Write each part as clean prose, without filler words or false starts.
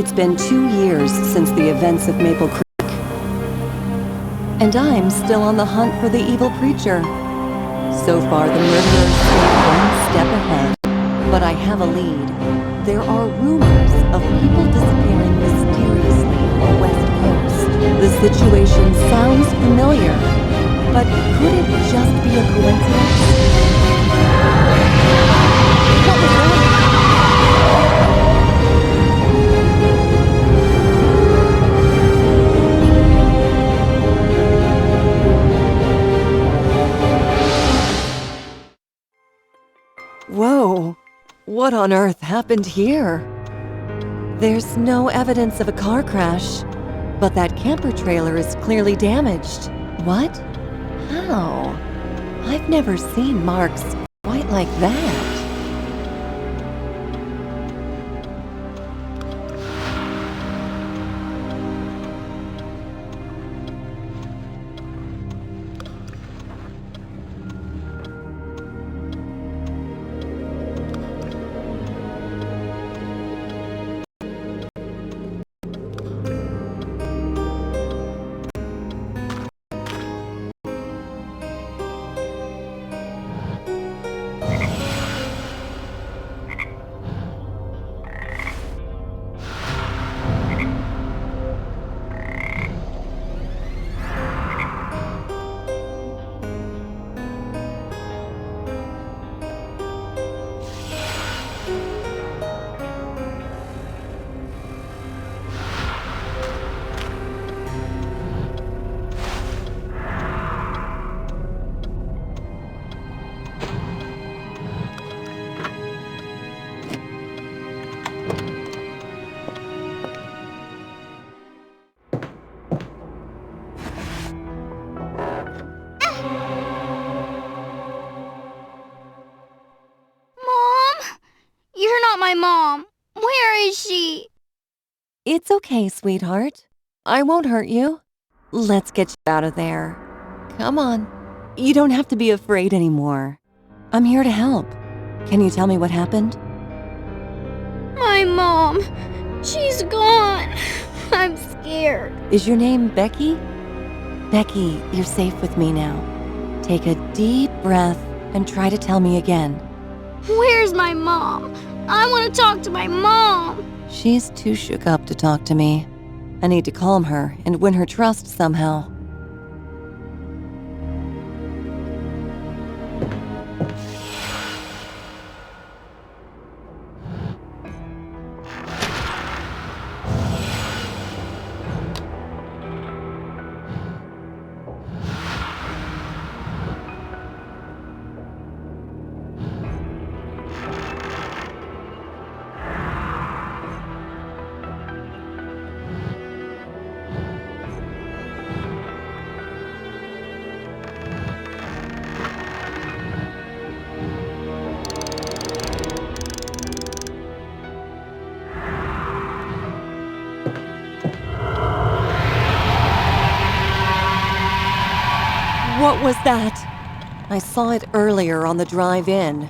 It's been 2 years since the events of Maple Creek, and I'm still on the hunt for the evil preacher. So far, the murderers stay one step ahead, but I have a lead. There are rumors of people disappearing mysteriously on the West Coast. The situation sounds familiar, but could it just be a coincidence? What was that? Whoa! What on earth happened here? There's no evidence of a car crash, but that camper trailer is clearly damaged. What? How? I've never seen marks quite like that. My mom. Where is she? It's okay, sweetheart. I won't hurt you. Let's get you out of there. Come on. You don't have to be afraid anymore. I'm here to help. Can you tell me what happened? My mom. She's gone. I'm scared. Is your name Becky? Becky, you're safe with me now. Take a deep breath and try to tell me again. Where's my mom? I want to talk to my mom. She's too shook up to talk to me. I need to calm her and win her trust somehow. What was that? I saw it earlier on the drive-in.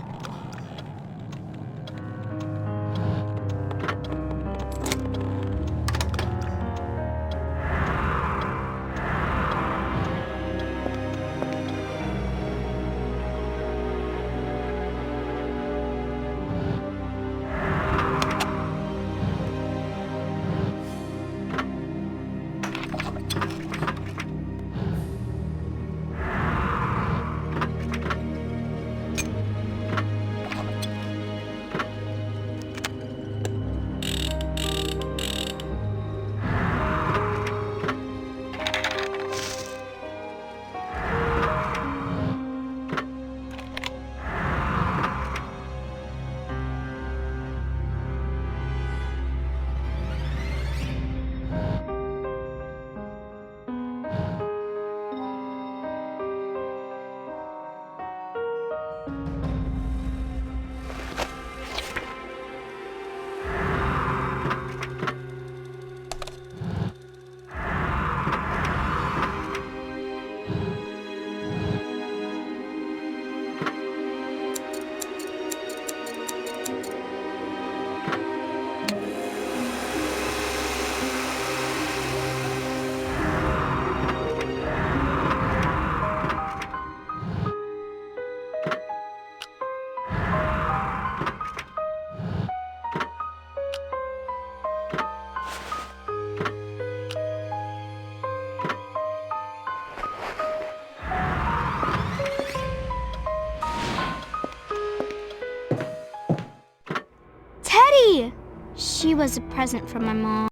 was a present from my mom.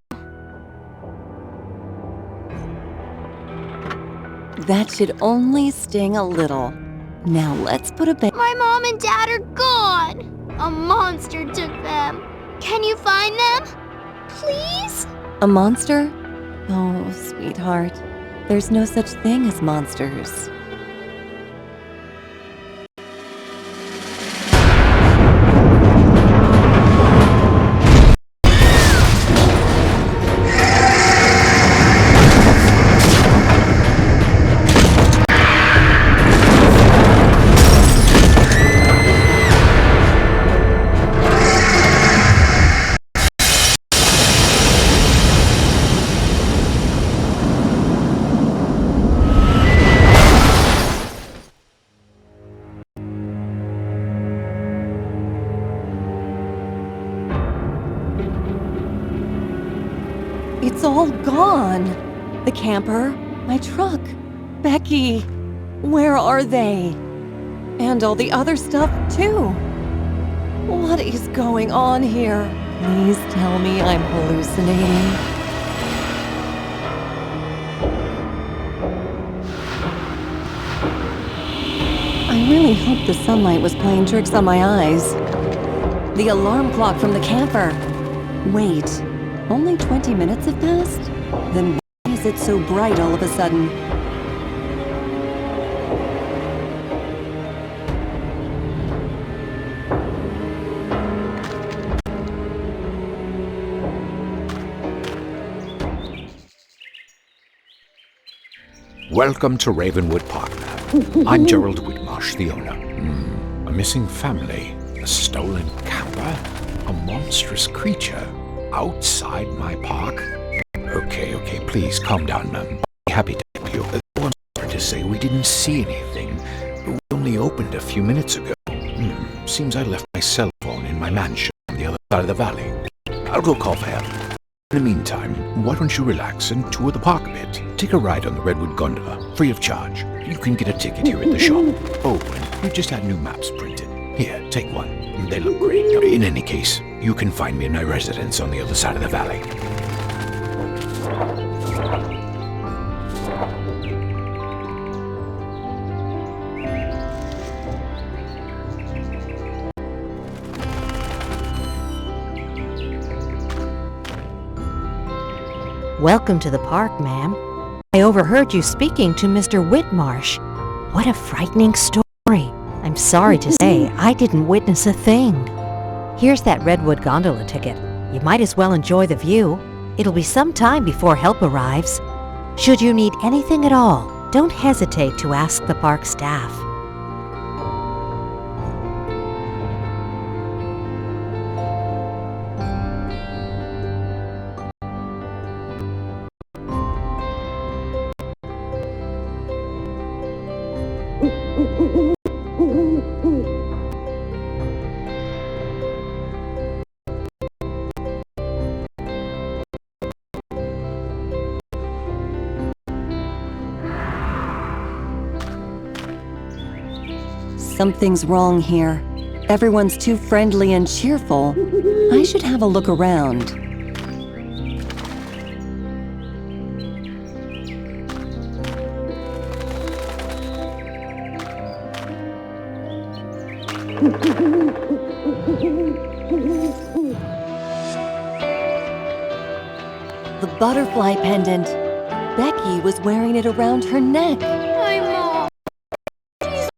That should only sting a little. Now let's put a My mom and dad are gone! A monster took them. Can you find them? Please? A monster? Oh, sweetheart. There's no such thing as monsters. It's all gone. The camper, my truck, Becky. Where are they? And all the other stuff, too. What is going on here? Please tell me I'm hallucinating. I really hope the sunlight was playing tricks on my eyes. The alarm clock from the camper. Wait, only 20 minutes have passed? Then why is it so bright all of a sudden? Welcome to Ravenwood Park, ma'am. I'm Gerald Whitmarsh, the owner. A missing family, a stolen camper, a monstrous creature outside my park. Okay, please calm down, ma'am. I'll be happy to help you. I'm sorry to say we didn't see anything. We only opened a few minutes ago. Seems I left my cell phone in my mansion on the other side of the valley. I'll go call for help. In the meantime, why don't you relax and tour the park a bit? Take a ride on the Redwood gondola, free of charge. You can get a ticket here at the shop. Oh, and we just had new maps printed. Here, take one. They look great. In any case, you can find me in my residence on the other side of the valley. Welcome to the park, ma'am. I overheard you speaking to Mr. Whitmarsh. What a frightening story. I'm sorry to say I didn't witness a thing. Here's that Redwood gondola ticket. You might as well enjoy the view. It'll be some time before help arrives. Should you need anything at all, don't hesitate to ask the park staff. Something's wrong here. Everyone's too friendly and cheerful. I should have a look around. The butterfly pendant. Becky was wearing it around her neck. My mom. She's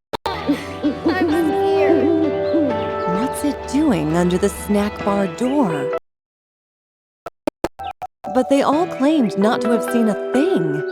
gone. I'm scared. What's it doing under the snack bar door? But they all claimed not to have seen a thing.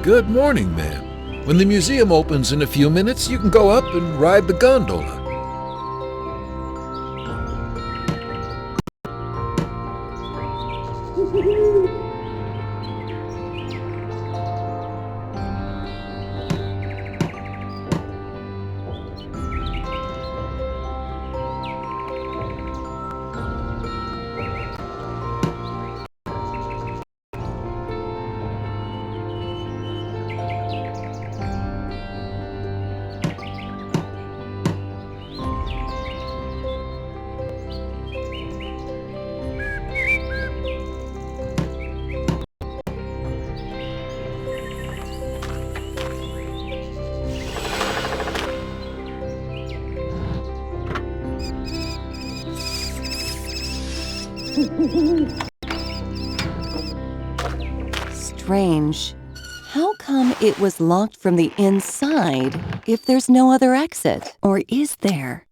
Good morning, ma'am. When the museum opens in a few minutes, you can go up and ride the gondola. Strange. How come it was locked from the inside if there's no other exit? Or is there?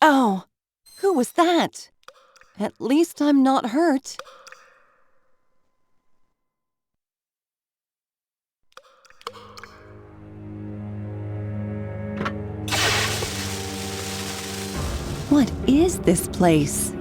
Oh, who was that? At least I'm not hurt. What is this place?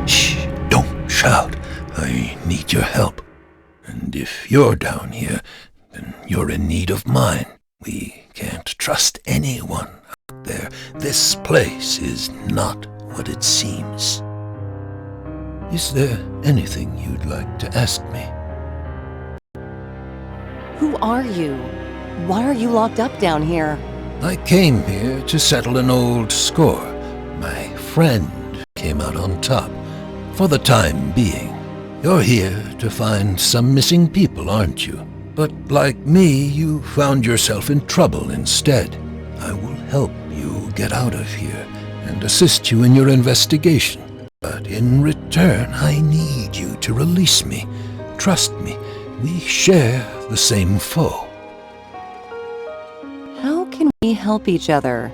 Shh, don't shout. I need your help. And if you're down here, then you're in need of mine. We can't trust anyone out there. This place is not what it seems. Is there anything you'd like to ask me? Who are you? Why are you locked up down here? I came here to settle an old score. My friend came out on top, for the time being. You're here to find some missing people, aren't you? But like me, you found yourself in trouble instead. I will help you get out of here and assist you in your investigation. But in return, I need you to release me. Trust me, we share the same foe. How can we help each other?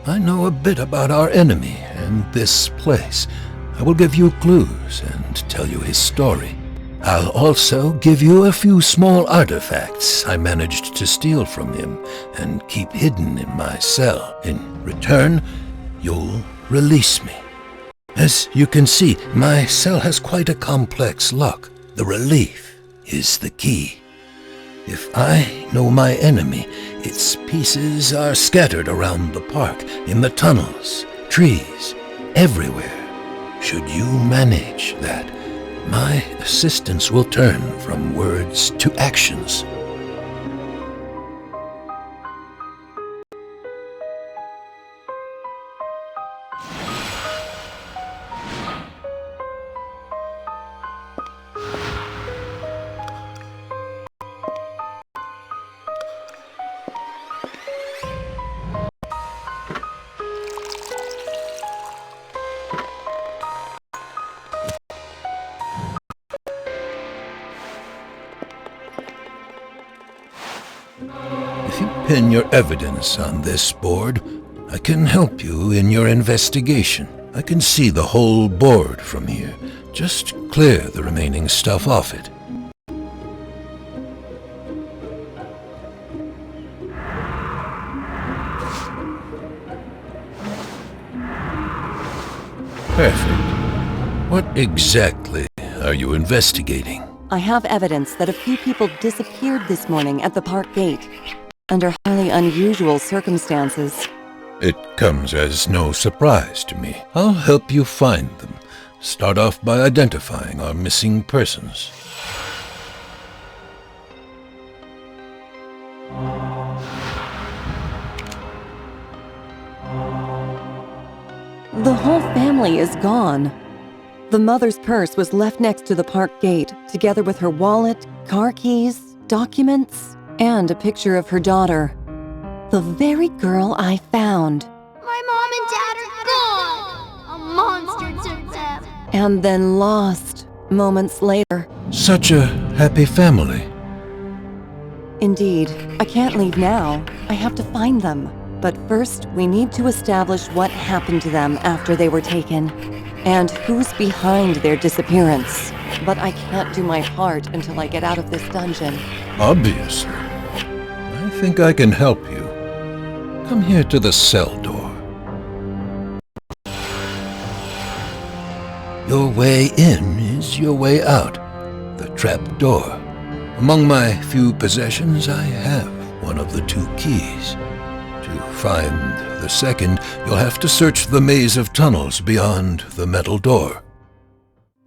I know a bit about our enemy and this place. I will give you clues and tell you his story. I'll also give you a few small artifacts I managed to steal from him and keep hidden in my cell. In return, you'll release me. As you can see, my cell has quite a complex lock. The relief is the key. If I know my enemy, its pieces are scattered around the park, in the tunnels, trees, everywhere. Should you manage that, my assistance will turn from words to actions. If you pin your evidence on this board, I can help you in your investigation. I can see the whole board from here. Just clear the remaining stuff off it. Perfect. What exactly are you investigating? I have evidence that a few people disappeared this morning at the park gate, under highly unusual circumstances. It comes as no surprise to me. I'll help you find them. Start off by identifying our missing persons. The whole family is gone. The mother's purse was left next to the park gate, together with her wallet, car keys, documents, and a picture of her daughter. The very girl I found. My mom and dad are gone! A monster took them. And then lost moments later. Such a happy family. Indeed, I can't leave now. I have to find them. But first, we need to establish what happened to them after they were taken, and who's behind their disappearance. But I can't do my part until I get out of this dungeon. Obviously. I think I can help you. Come here to the cell door. Your way in is your way out. The trap door. Among my few possessions, I have one of the two keys. To find the second, you'll have to search the maze of tunnels beyond the metal door.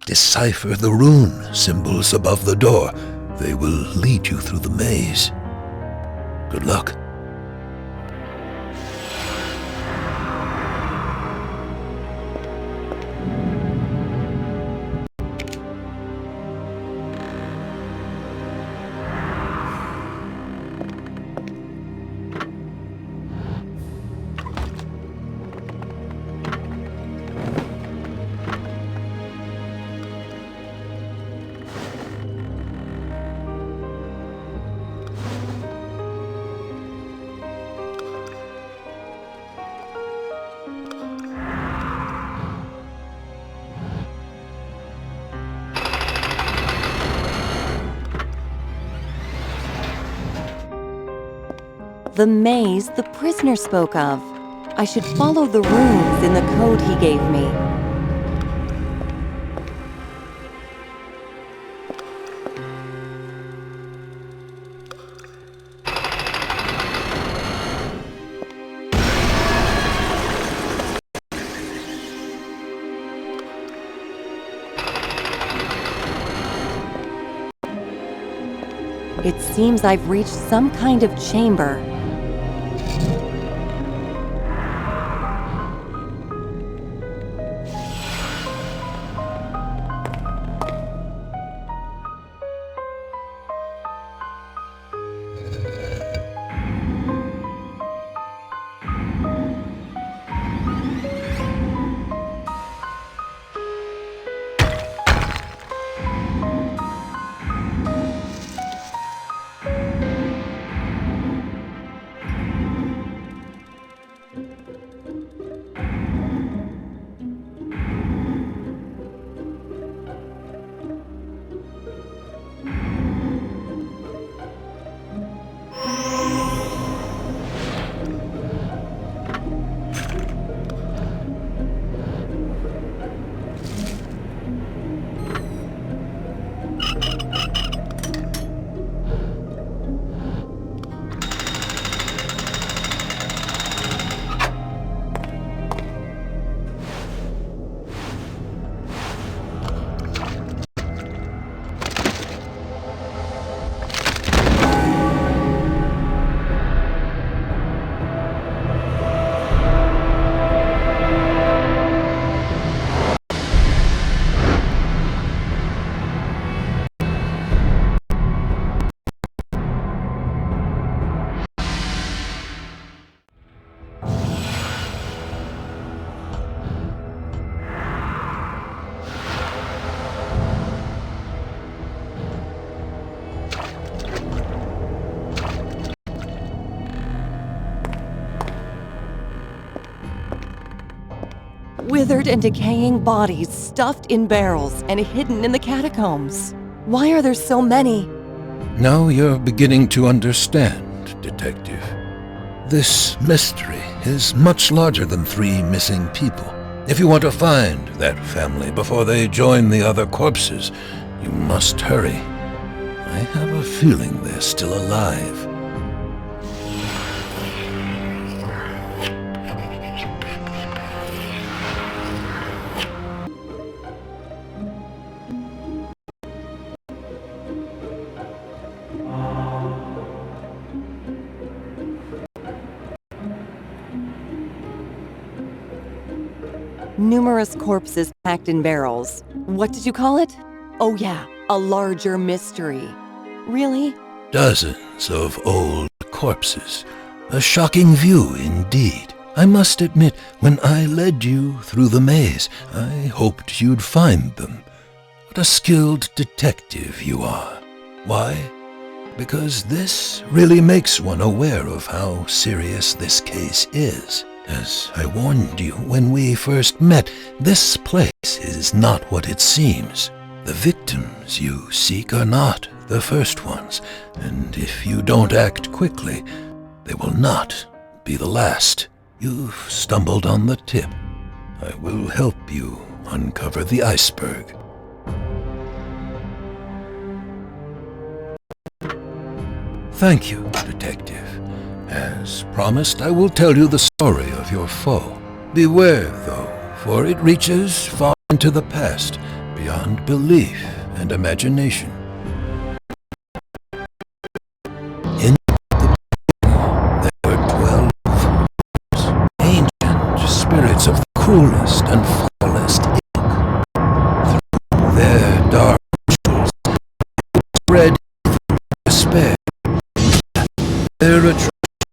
Decipher the rune symbols above the door. They will lead you through the maze. Good luck. The maze the prisoner spoke of. I should follow the runes in the code he gave me. It seems I've reached some kind of chamber. Withered and decaying bodies stuffed in barrels and hidden in the catacombs. Why are there so many? Now you're beginning to understand, Detective. This mystery is much larger than 3 missing people. If you want to find that family before they join the other corpses, you must hurry. I have a feeling they're still alive. Numerous corpses packed in barrels. What did you call it? Oh yeah, a larger mystery. Really? Dozens of old corpses. A shocking view indeed. I must admit, when I led you through the maze, I hoped you'd find them. What a skilled detective you are. Why? Because this really makes one aware of how serious this case is. As I warned you when we first met, this place is not what it seems. The victims you seek are not the first ones, and if you don't act quickly, they will not be the last. You've stumbled on the tip. I will help you uncover the iceberg. Thank you, Detective. As promised, I will tell you the story of your foe. Beware, though, for it reaches far into the past, beyond belief and imagination. In the beginning, there were 12 ancient spirits of the cruelest and foulest ilk. Through their dark rituals, they spread evil, despair, and death. Their atrocious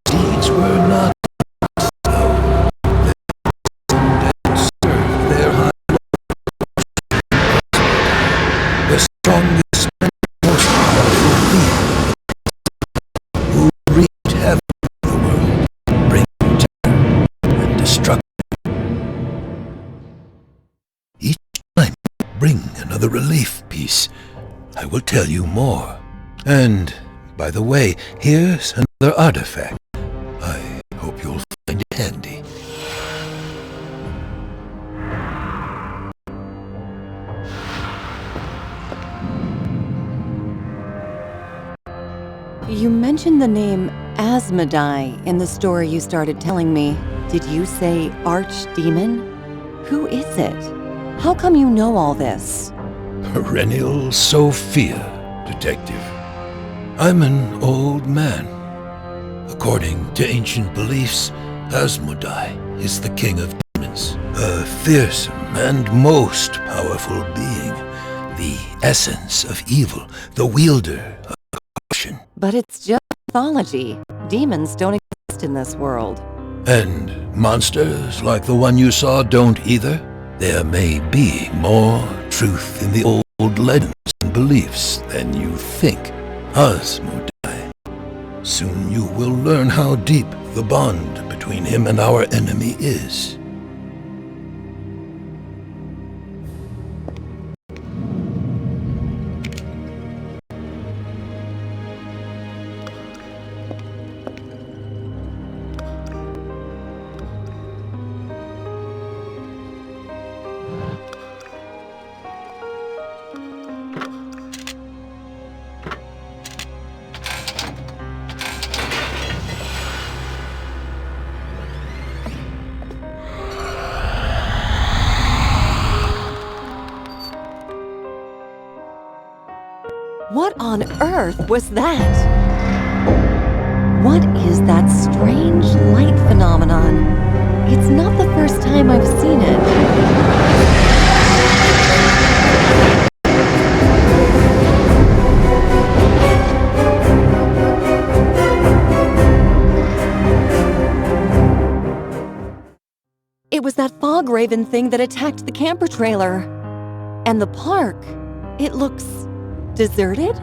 deeds were not slow. They served their high lords. The strongest and most powerful being who wreaked havoc in the world, bringing terror and destruction. Each time you bring another relief piece, I will tell you more. And, by the way, here's another artifact. I hope you'll find it handy. You mentioned the name Asmodai in the story you started telling me. Did you say archdemon? Who is it? How come you know all this? Perennial Sophia, Detective. I'm an old man. According to ancient beliefs, Asmodai is the king of demons, a fearsome and most powerful being, the essence of evil, the wielder of corruption. But it's just mythology. Demons don't exist in this world. And monsters like the one you saw don't either? There may be more truth in the old legends and beliefs than you think. Asmodai. Soon you will learn how deep the bond between him and our enemy is. What on earth was that? What is that strange light phenomenon? It's not the first time I've seen it. It was that fog raven thing that attacked the camper trailer. And the park, it looks deserted?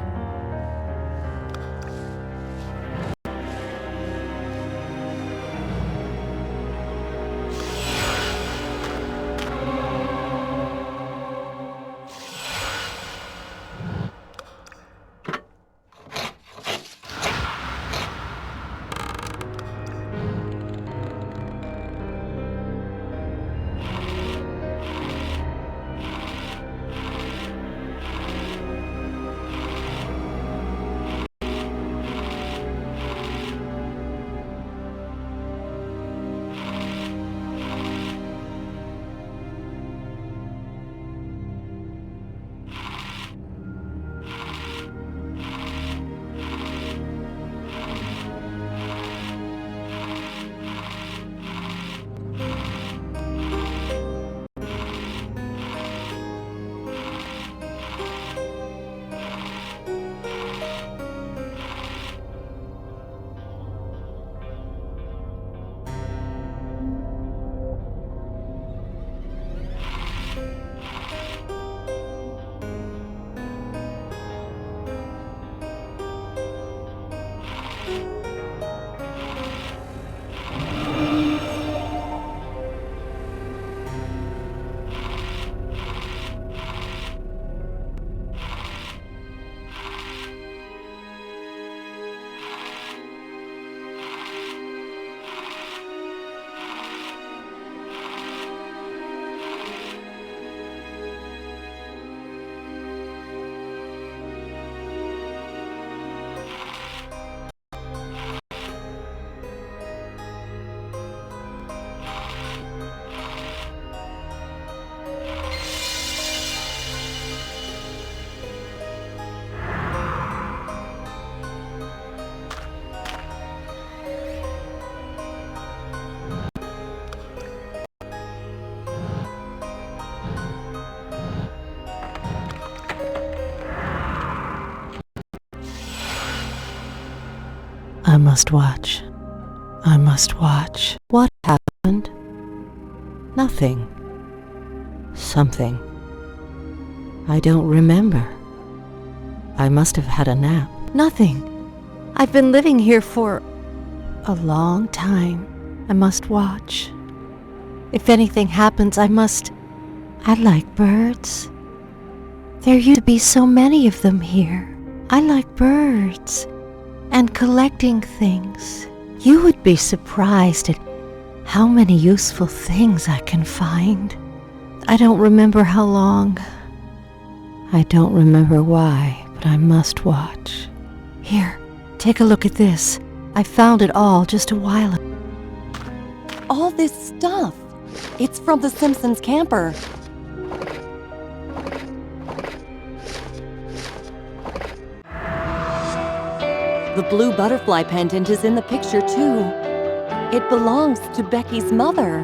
I must watch. I must watch. What happened? Nothing. Something. I don't remember. I must have had a nap. Nothing. I've been living here for a long time. I must watch. If anything happens, I like birds. There used to be so many of them here. I like birds and collecting things. You would be surprised at how many useful things I can find. I don't remember how long. I don't remember why, but I must watch. Here, take a look at this. I found it all just a while ago. All this stuff. It's from the Simpsons camper. The blue butterfly pendant is in the picture, too. It belongs to Becky's mother.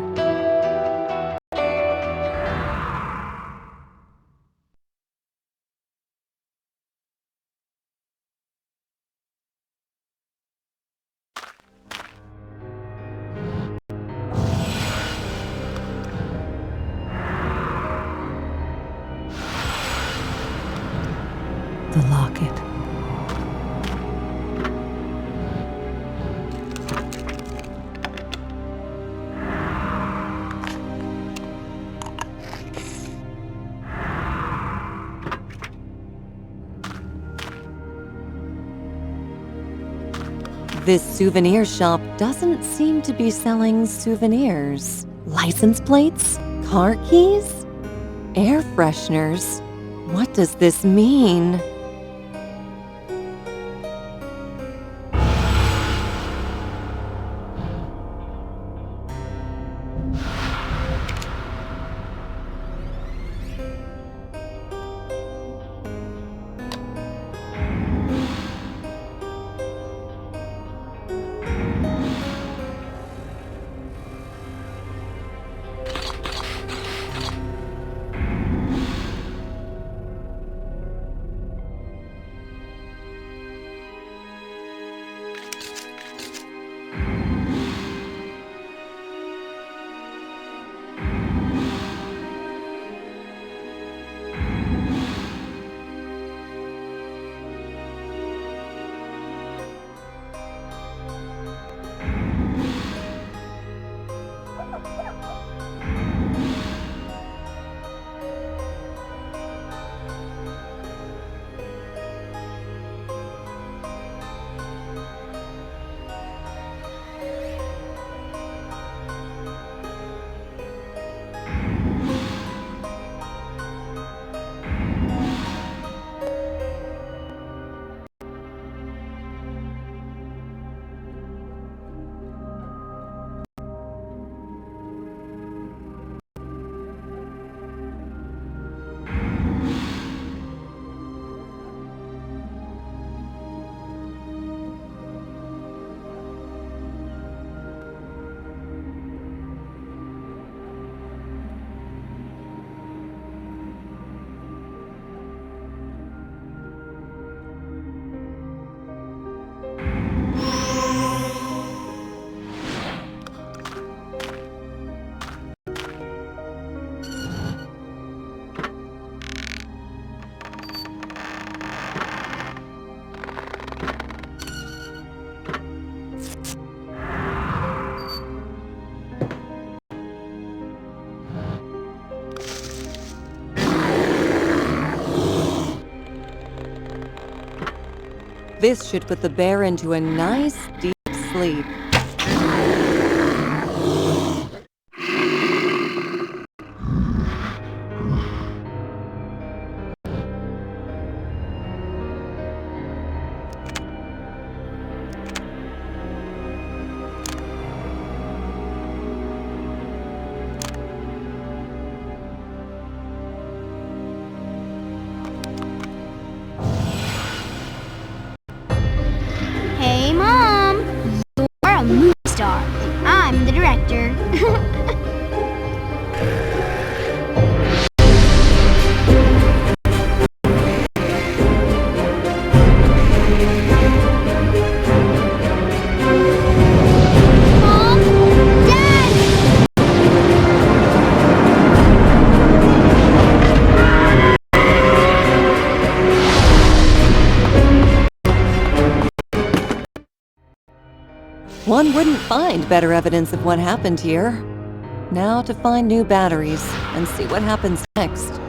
The locket. This souvenir shop doesn't seem to be selling souvenirs. License plates? Car keys? Air fresheners? What does this mean? This should put the bear into a nice, deep sleep. Hey, Mom! You're a movie star. One wouldn't find better evidence of what happened here. Now to find new batteries and see what happens next.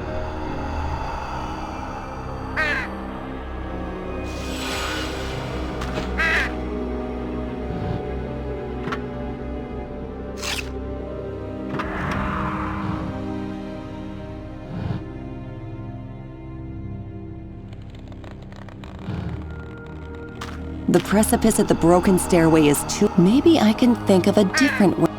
The precipice at the broken stairway is too... Maybe I can think of a different way.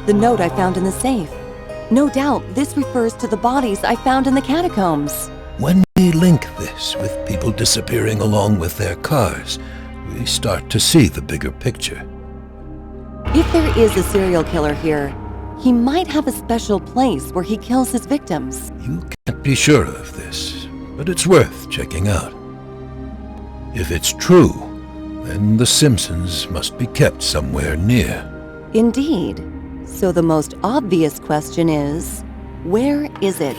The note I found in the safe. No doubt this refers to the bodies I found in the catacombs. When we link this with people disappearing along with their cars, we start to see the bigger picture. If there is a serial killer here, he might have a special place where he kills his victims. You can't be sure of this, but it's worth checking out. If it's true, then the Simpsons must be kept somewhere near. Indeed. So the most obvious question is, where is it?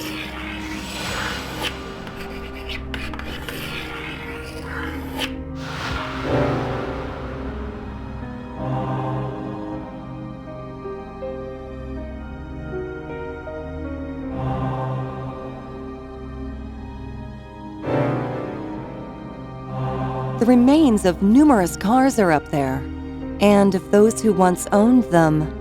The remains of numerous cars are up there, and of those who once owned them.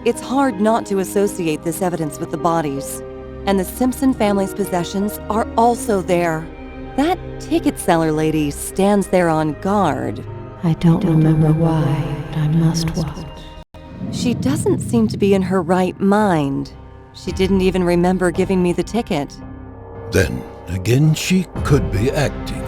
It's hard not to associate this evidence with the bodies, and the Simpson family's possessions are also there. That ticket seller lady stands there on guard. I don't remember why, but I must watch. She doesn't seem to be in her right mind. She didn't even remember giving me the ticket. Then, again, she could be acting.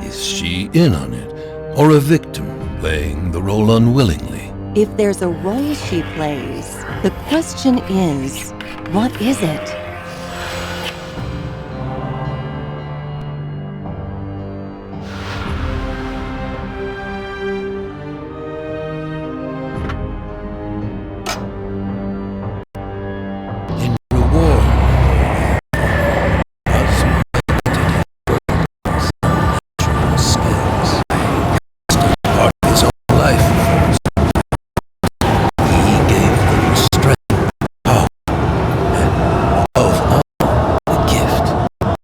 Is she in on it, or a victim playing the role unwillingly? If there's a role she plays, the question is, what is it? In reward, skills, part of his own life. He gave them strength, power, and above all, the gift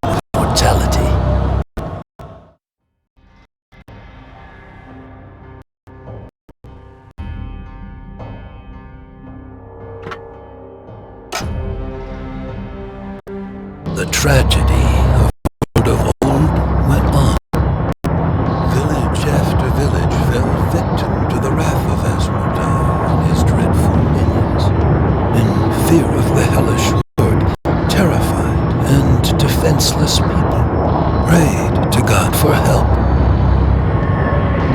of mortality. The tragedy of the road of old went on. Village after village fell victim to the wrath of Asmodai and his dreadful minions. In fear of the hellish lord, terrified and defenseless people prayed to God for help.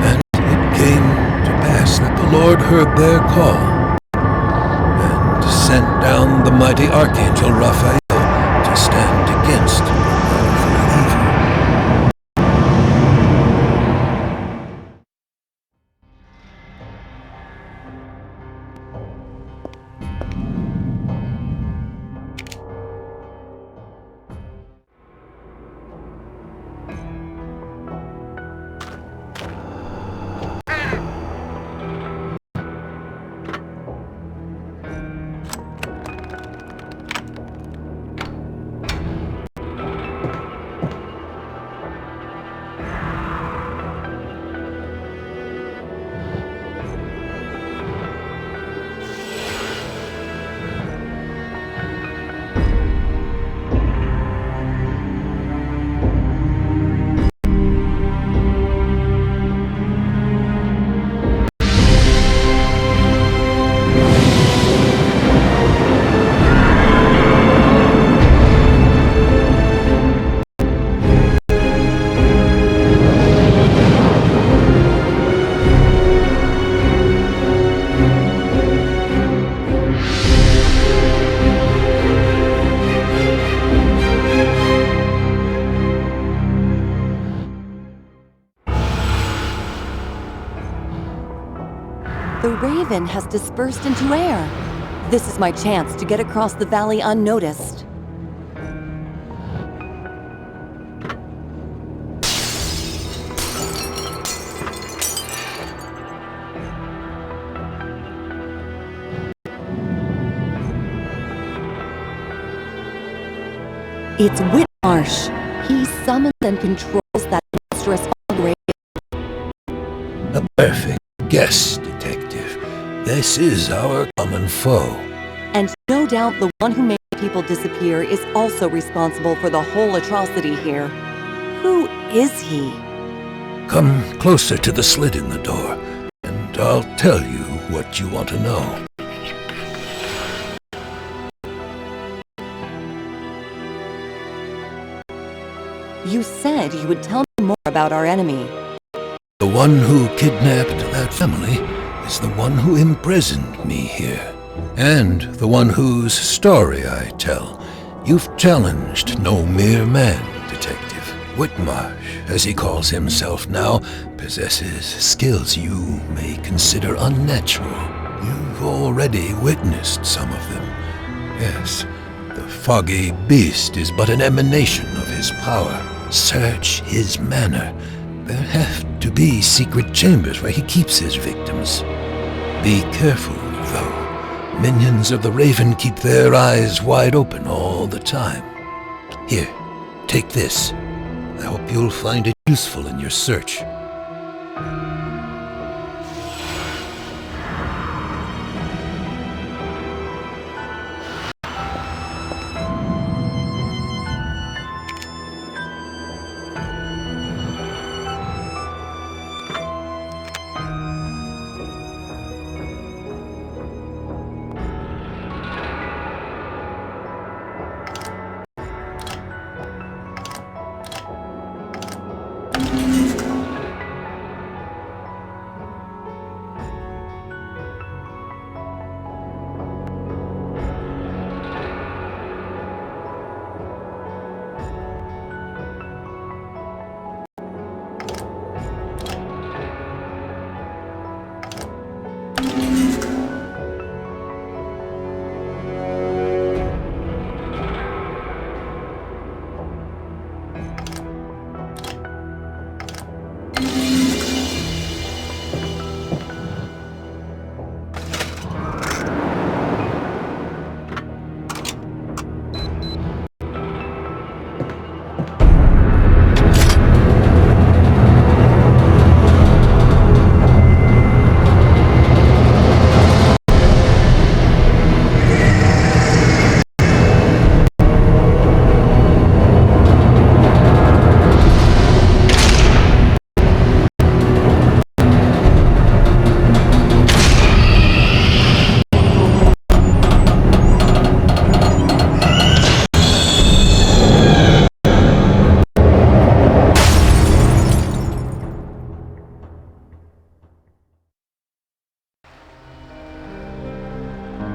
And it came to pass that the Lord heard their call and sent down the mighty Archangel Raphael to stand against the evil. The raven has dispersed into air. This is my chance to get across the valley unnoticed. It's Whitmarsh. He summons and controls that monstrous fog raven. A perfect guess, Detective. This is our common foe. And no doubt the one who made people disappear is also responsible for the whole atrocity here. Who is he? Come closer to the slit in the door, and I'll tell you what you want to know. You said you would tell me more about our enemy. The one who kidnapped that family is the one who imprisoned me here, and the one whose story I tell. You've challenged no mere man, Detective. Whitmarsh, as he calls himself now, possesses skills you may consider unnatural. You've already witnessed some of them. Yes, the foggy beast is but an emanation of his power. Search his manor. There have to be secret chambers where he keeps his victims. Be careful, though. Minions of the Raven keep their eyes wide open all the time. Here, take this. I hope you'll find it useful in your search.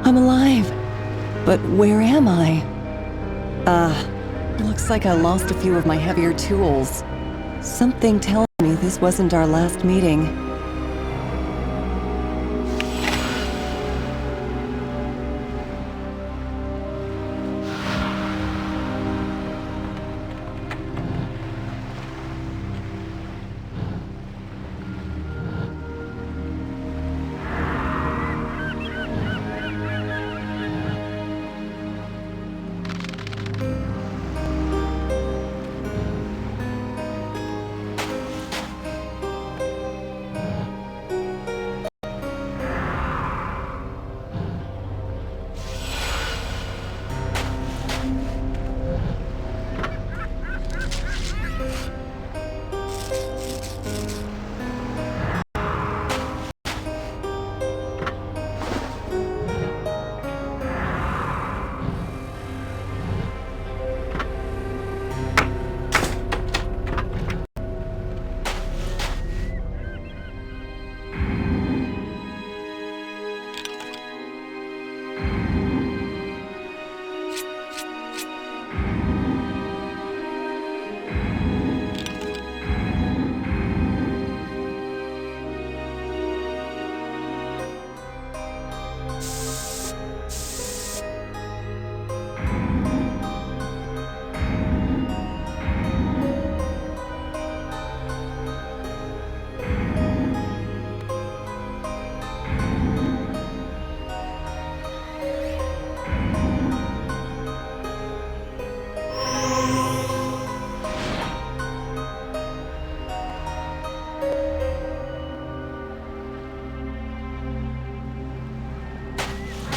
I'm alive. But where am I? Looks like I lost a few of my heavier tools. Something tells me this wasn't our last meeting.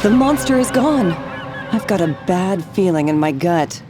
The monster is gone. I've got a bad feeling in my gut.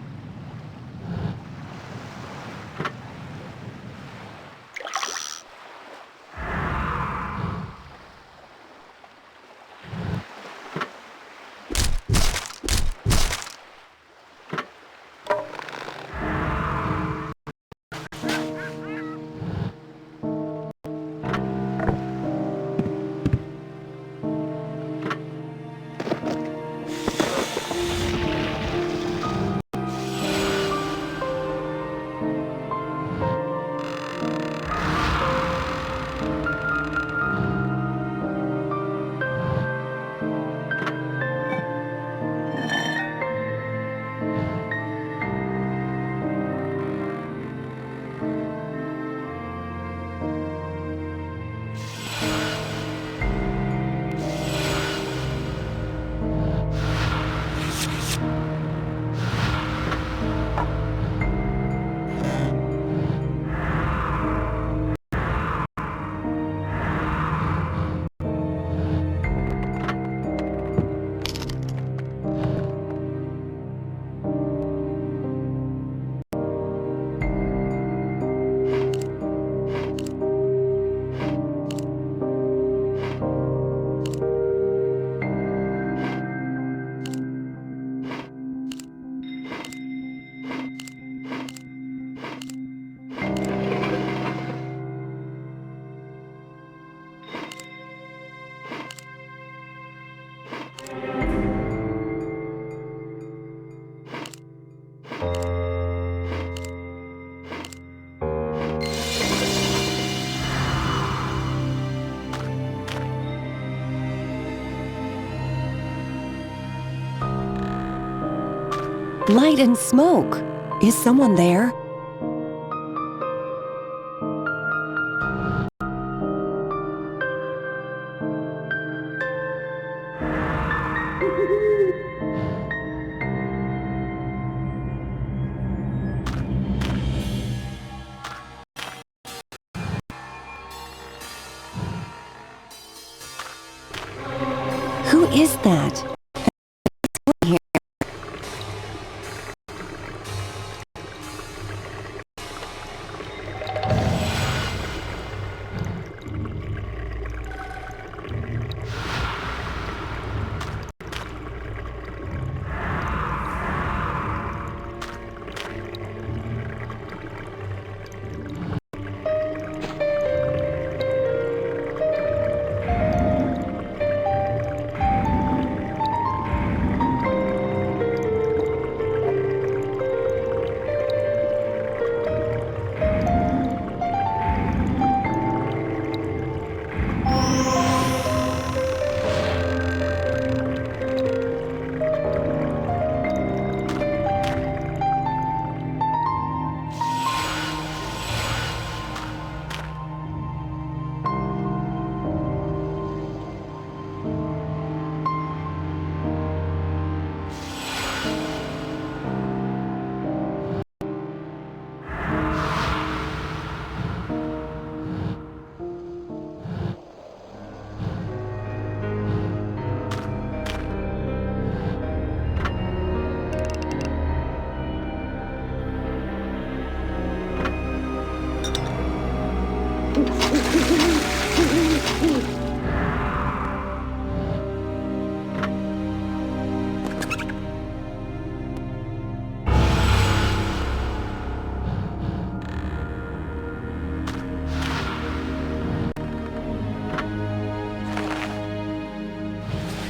Light and smoke. Is someone there? Who is that?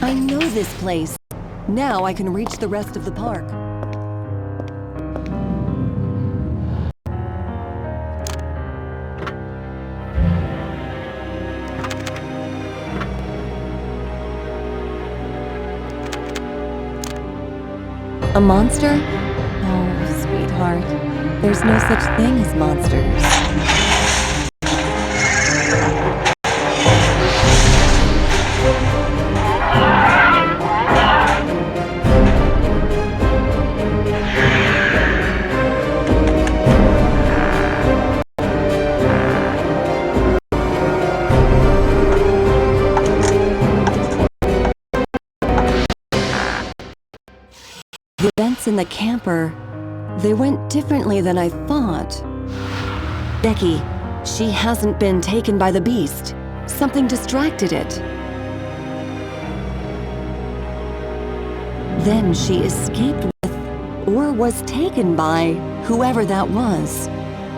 I know this place. Now I can reach the rest of the park. A monster? Oh, sweetheart. There's no such thing as monsters. The events in the camper, they went differently than I thought. Becky, she hasn't been taken by the beast. Something distracted it. Then she escaped with, or was taken by, whoever that was.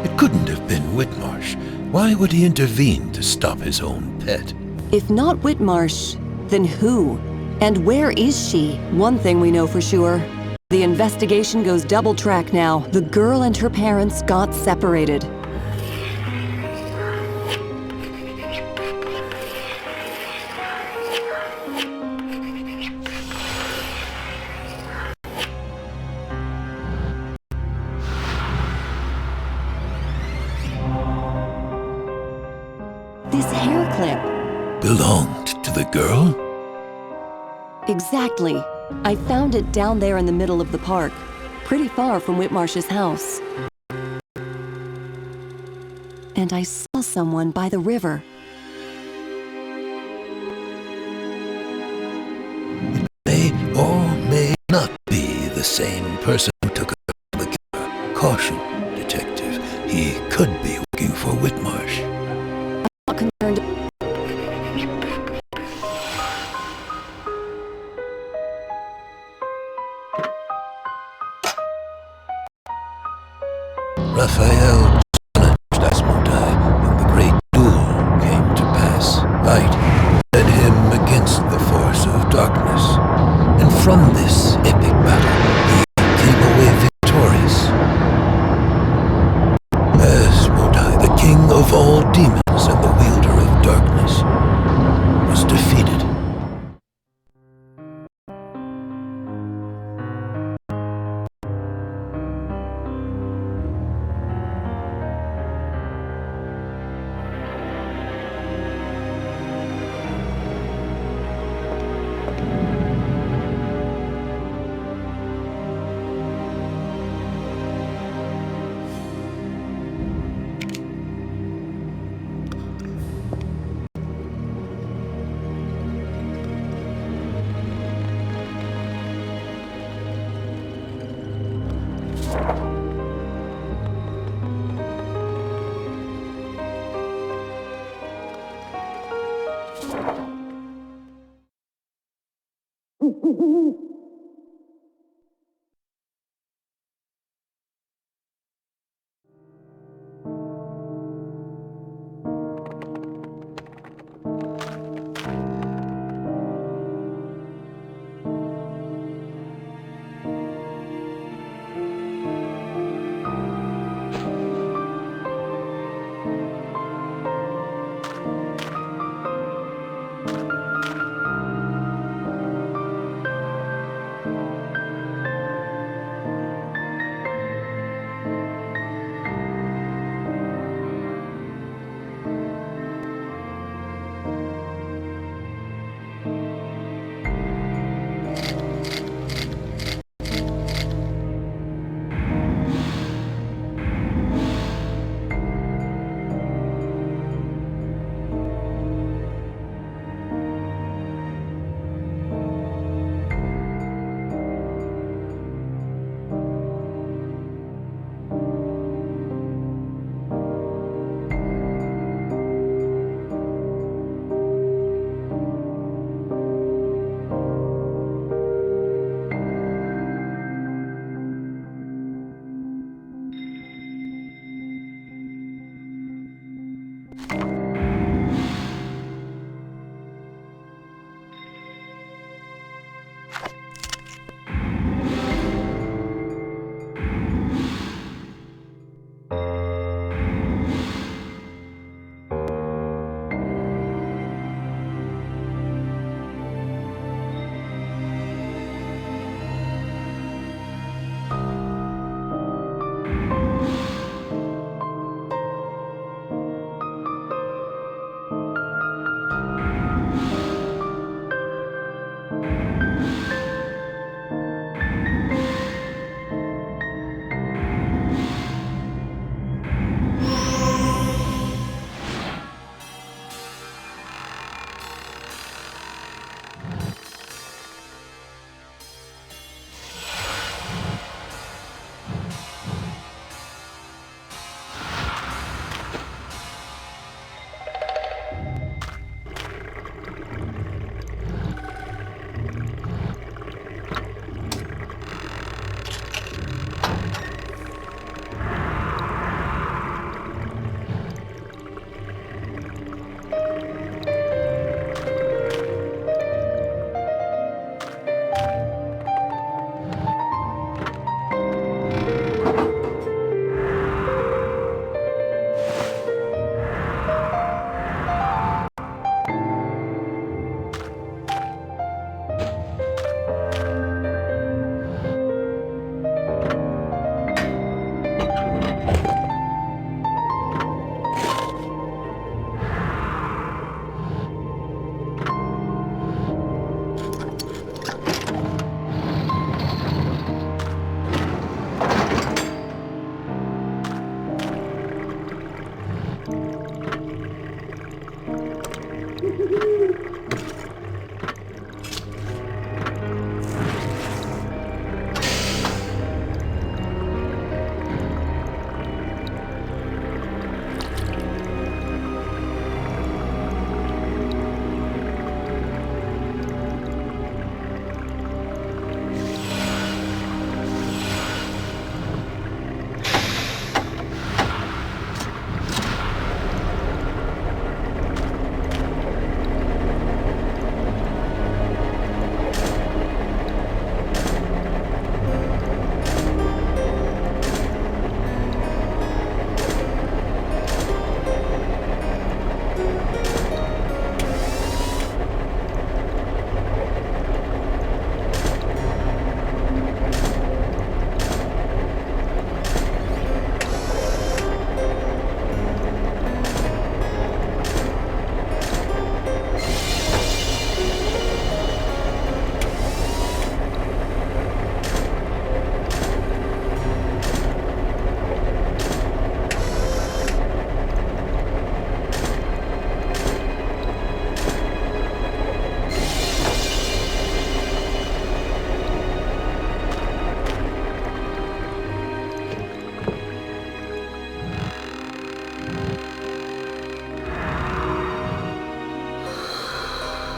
It couldn't have been Whitmarsh. Why would he intervene to stop his own pet? If not Whitmarsh, then who? And where is she? One thing we know for sure. The investigation goes double track now. The girl and her parents got separated. This hair clip. Belonged to the girl? Exactly. I found it down there in the middle of the park, pretty far from Whitmarsh's house. And I saw someone by the river. May or may not be the same person who took her from the killer. Caution, detective. He could be working for Whitmarsh. I'm not concerned. Raphael challenged Asmodai when the great duel came to pass. Light led him against the force of darkness, and from this epic battle he came away victorious. Asmodai, the king of all demons and the wielder of darkness, was defeated.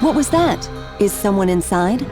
What was that? Is someone inside?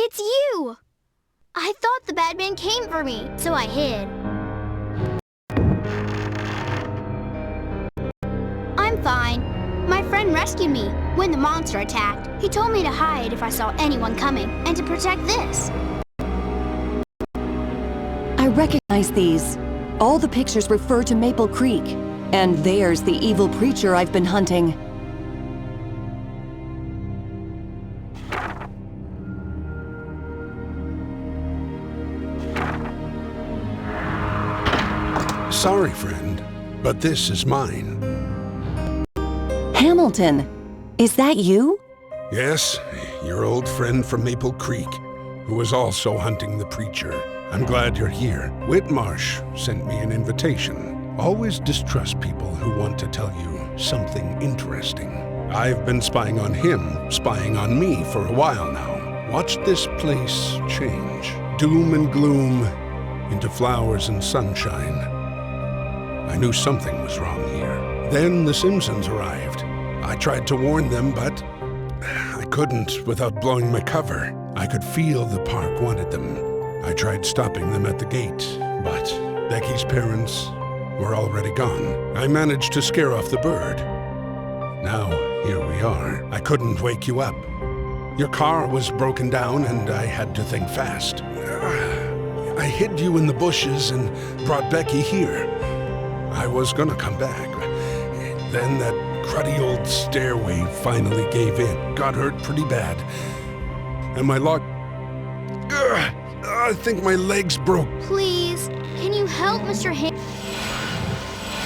It's you! I thought the bad man came for me, so I hid. I'm fine. My friend rescued me when the monster attacked. He told me to hide if I saw anyone coming, and to protect this. I recognize these. All the pictures refer to Maple Creek. And there's the evil preacher I've been hunting. Sorry, friend, but this is mine. Hamilton, is that you? Yes, your old friend from Maple Creek, who was also hunting the preacher. I'm glad you're here. Whitmarsh sent me an invitation. Always distrust people who want to tell you something interesting. I've been spying on him, spying on me for a while now. Watch this place change. Doom and gloom into flowers and sunshine. I knew something was wrong here. Then the Simpsons arrived. I tried to warn them, but I couldn't without blowing my cover. I could feel the park wanted them. I tried stopping them at the gate, but Becky's parents were already gone. I managed to scare off the bird. Now, here we are. I couldn't wake you up. Your car was broken down and I had to think fast. I hid you in the bushes and brought Becky here. I was gonna come back. Then that cruddy old stairway finally gave in. Got hurt pretty bad. And my lock... I think my legs broke. Please, can you help Mr.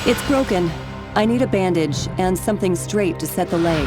It's broken. I need a bandage and something straight to set the leg.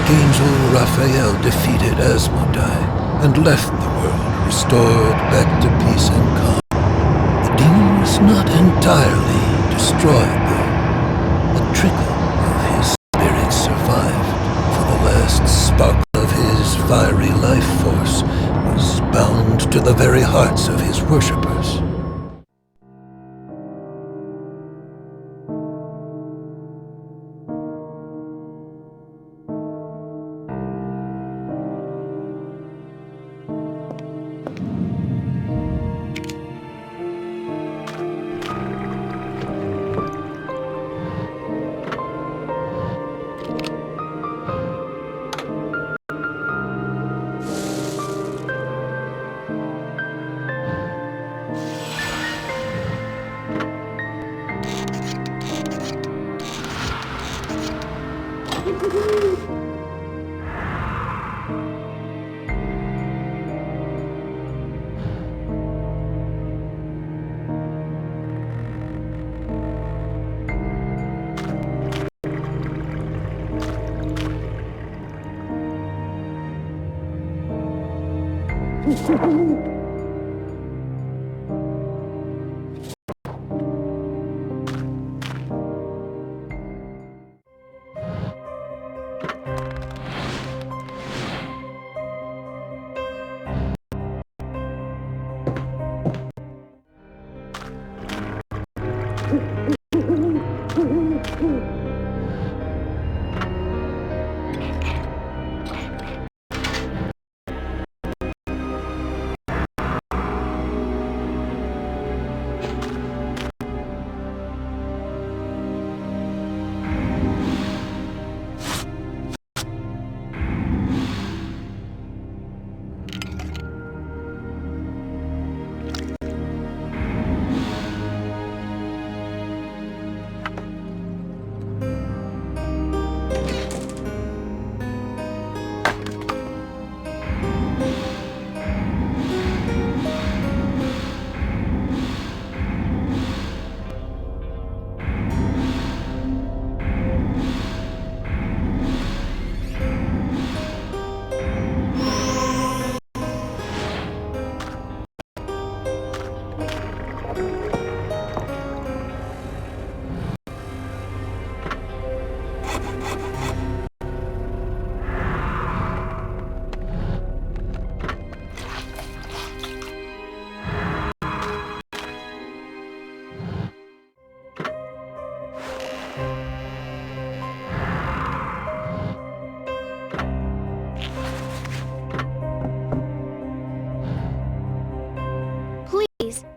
Archangel Raphael defeated Asmodai and left the world restored back to peace and calm. The demon was not entirely destroyed, though. A trickle of his spirit survived, for the last spark of his fiery life force was bound to the very hearts of his worshippers.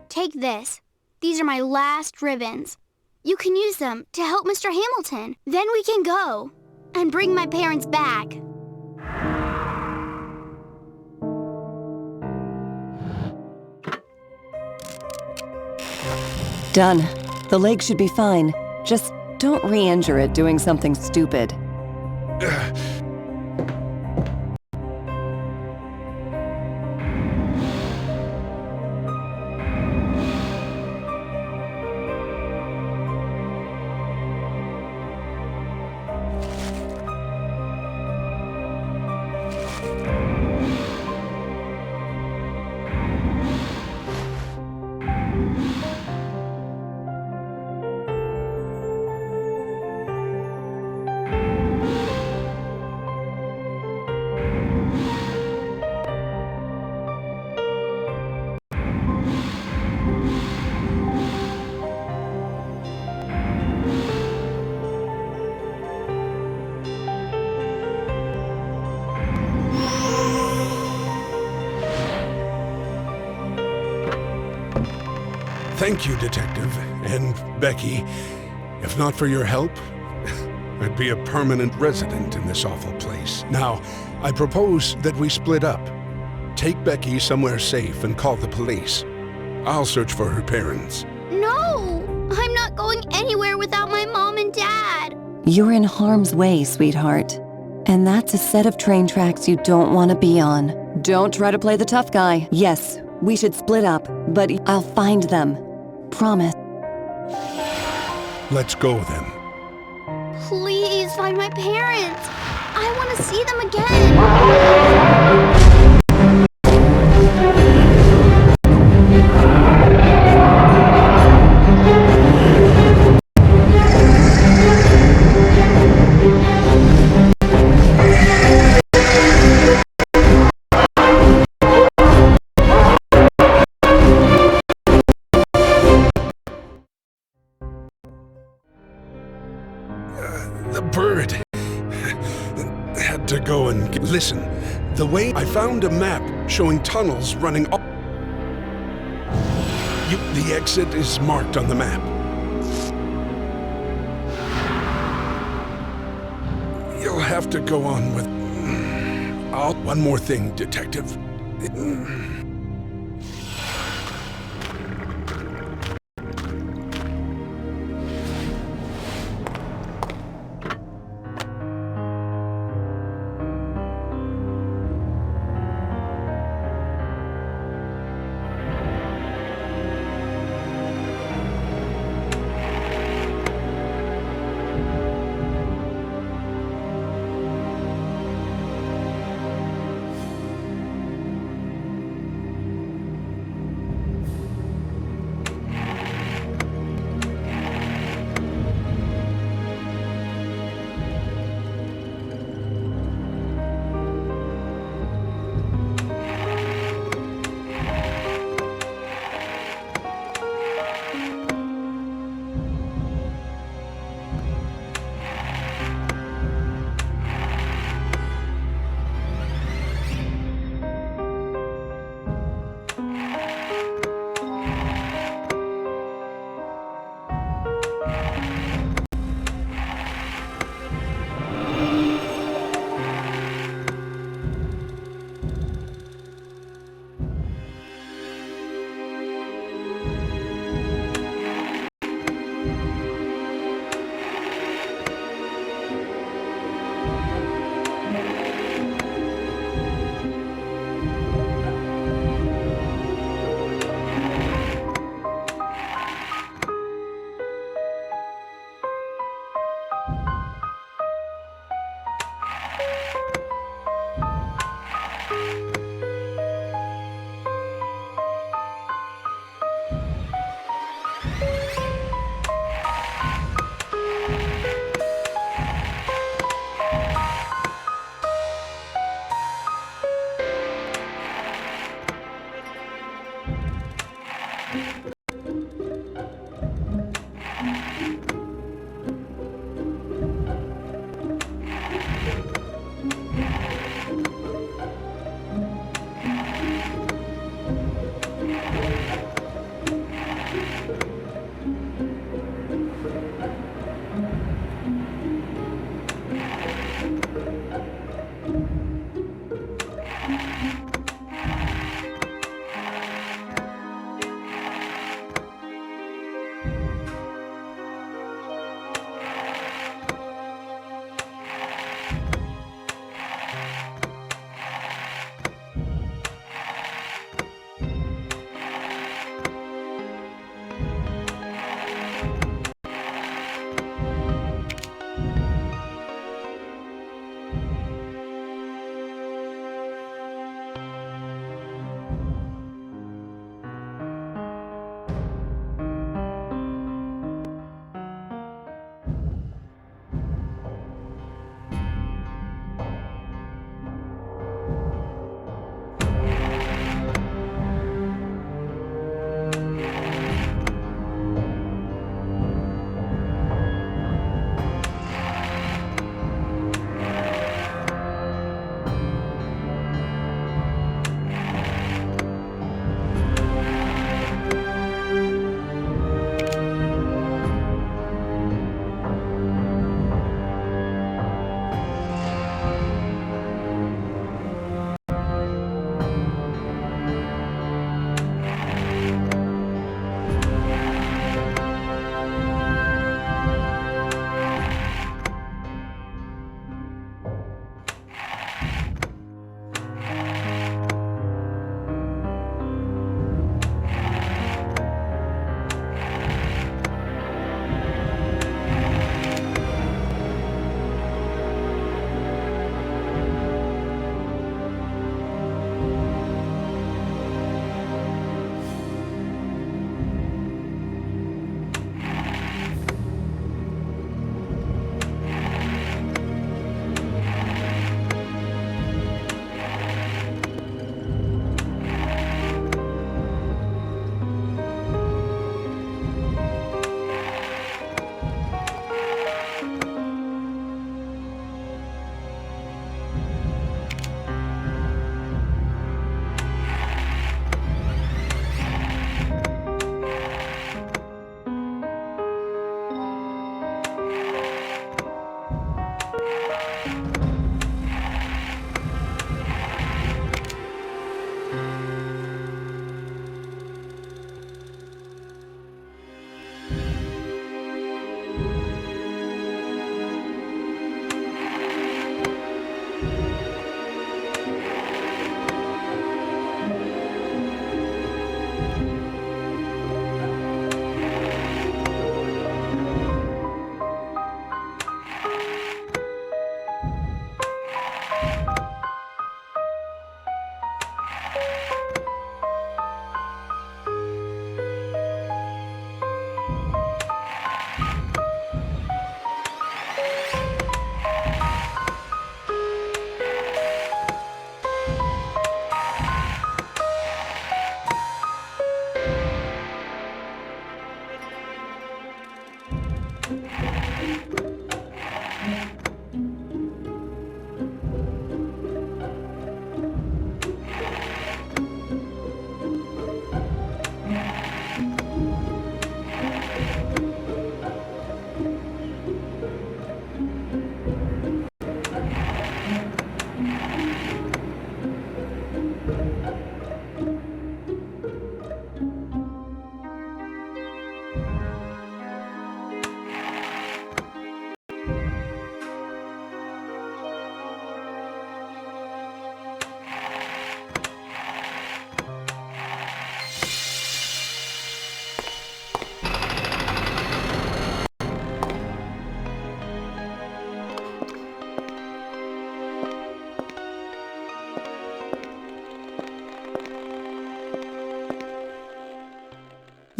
Take this. These are my last ribbons. You can use them to help Mr. Hamilton. Then we can go and bring my parents back. Done. The leg should be fine. Just don't re-injure it doing something stupid. Thank you, Detective. And Becky, if not for your help, I'd be a permanent resident in this awful place. Now, I propose that we split up. Take Becky somewhere safe and call the police. I'll search for her parents. No! I'm not going anywhere without my mom and dad. You're in harm's way, sweetheart. And that's a set of train tracks you don't want to be on. Don't try to play the tough guy. Yes, we should split up, but I'll find them. Promise. Let's go then. Please find my parents. I want to see them again. The bird had to go and listen. The way I found a map showing tunnels running up. The exit is marked on the map. You'll have to go on with. One more thing, Detective.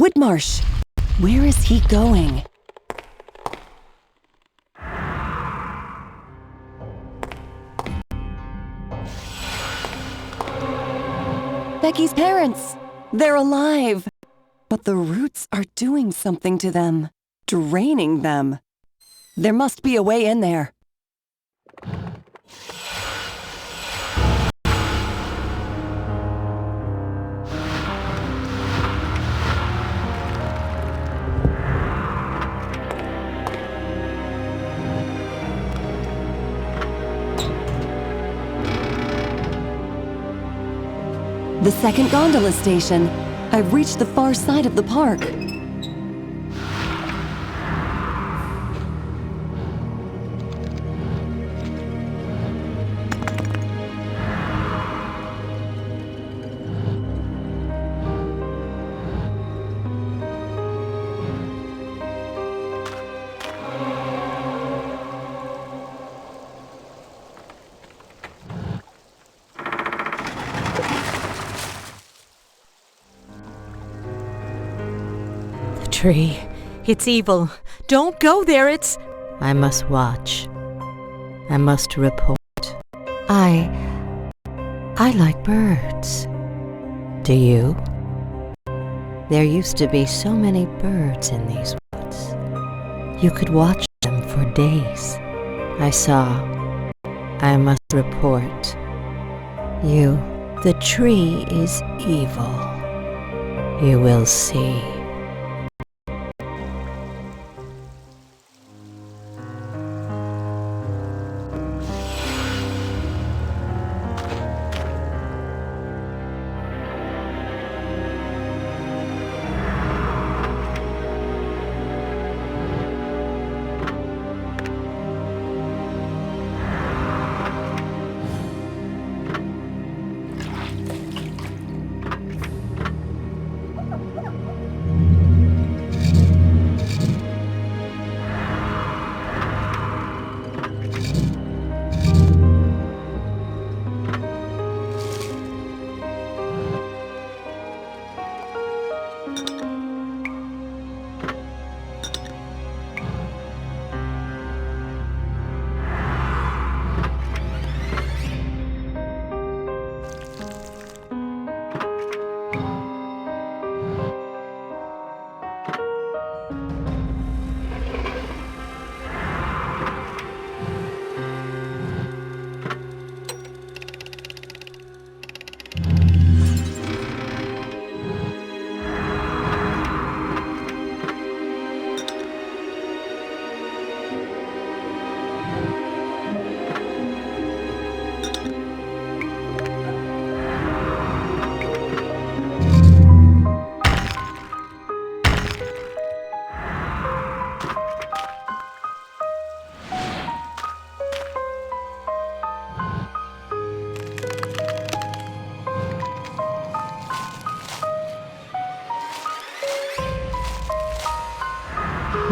Whitmarsh! Where is he going? Becky's parents! They're alive! But the roots are doing something to them, draining them. There must be a way in there. The second gondola station. I've reached the far side of the park. Tree. It's evil. Don't go there, it's... I must watch. I must report. I like birds. Do you? There used to be so many birds in these woods. You could watch them for days. I saw. I must report. The tree is evil. You will see.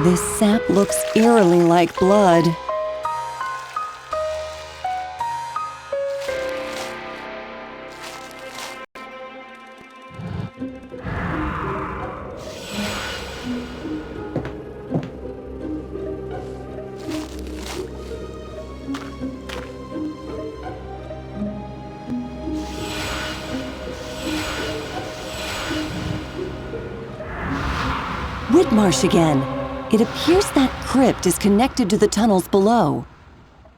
This sap looks eerily like blood. Whitmarsh again. It appears that crypt is connected to the tunnels below.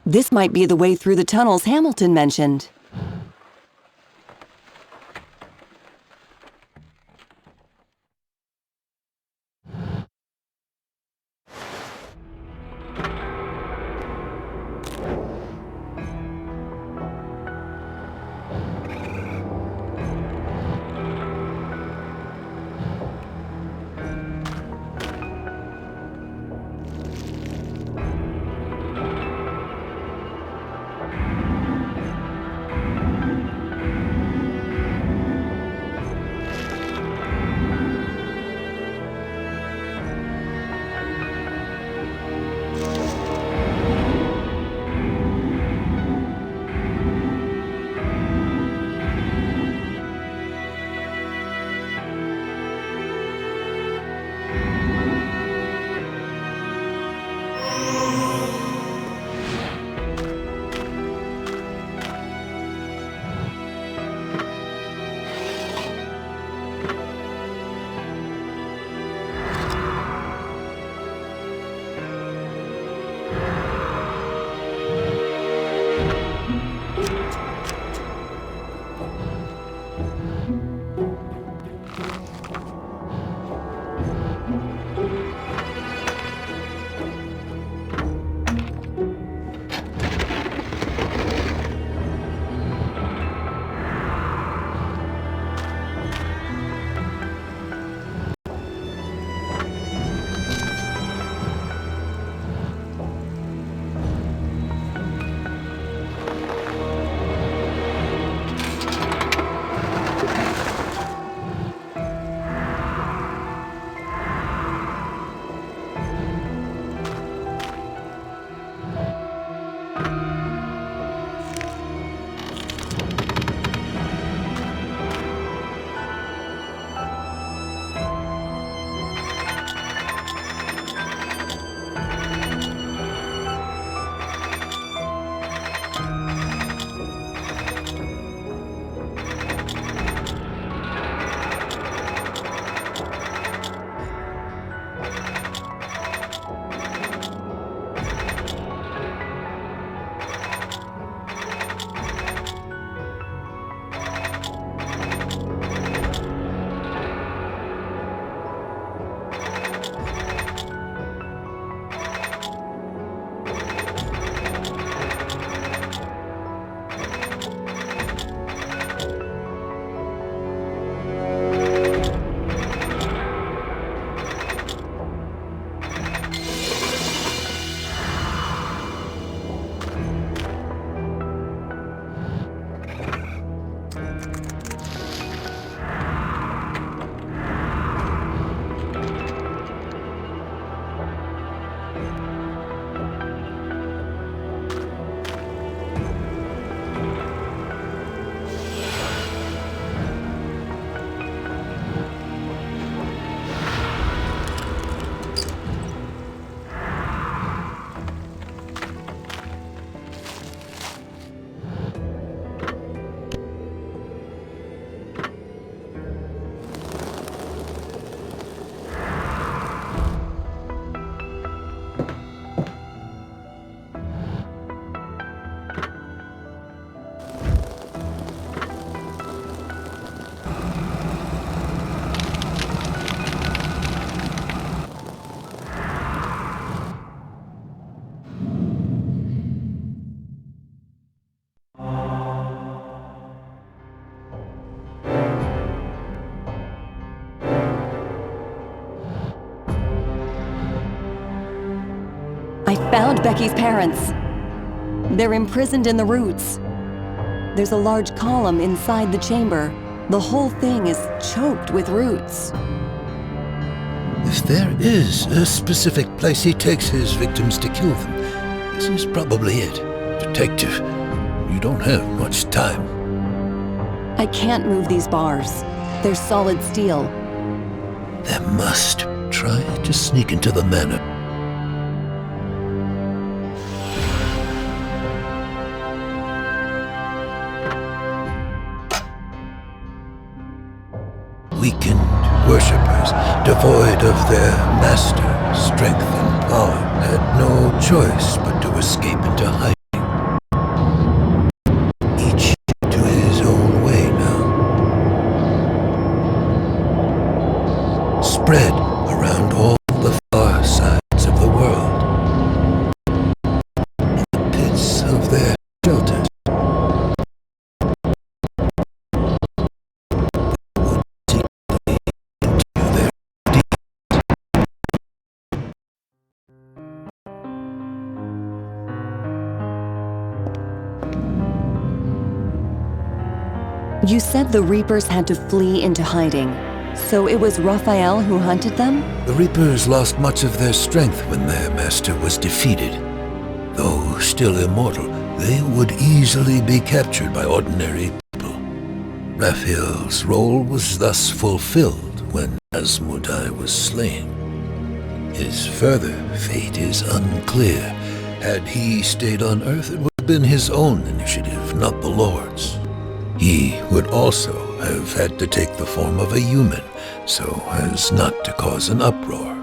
This might be the way through the tunnels Hamilton mentioned. I found Becky's parents. They're imprisoned in the roots. There's a large column inside the chamber. The whole thing is choked with roots. If there is a specific place he takes his victims to kill them, this is probably it. Detective, you don't have much time. I can't move these bars. They're solid steel. Then must try to sneak into the manor. Weakened worshippers, devoid of their master, strength and power, had no choice but to escape into hiding. Each to his own way now. Spread around all the far sides of the world. In the pits of their shelters. You said the Reapers had to flee into hiding. So it was Raphael who hunted them? The Reapers lost much of their strength when their master was defeated. Though still immortal, they would easily be captured by ordinary people. Raphael's role was thus fulfilled when Asmodai was slain. His further fate is unclear. Had he stayed on Earth, it would have been his own initiative, not the Lord's. He would also have had to take the form of a human, so as not to cause an uproar.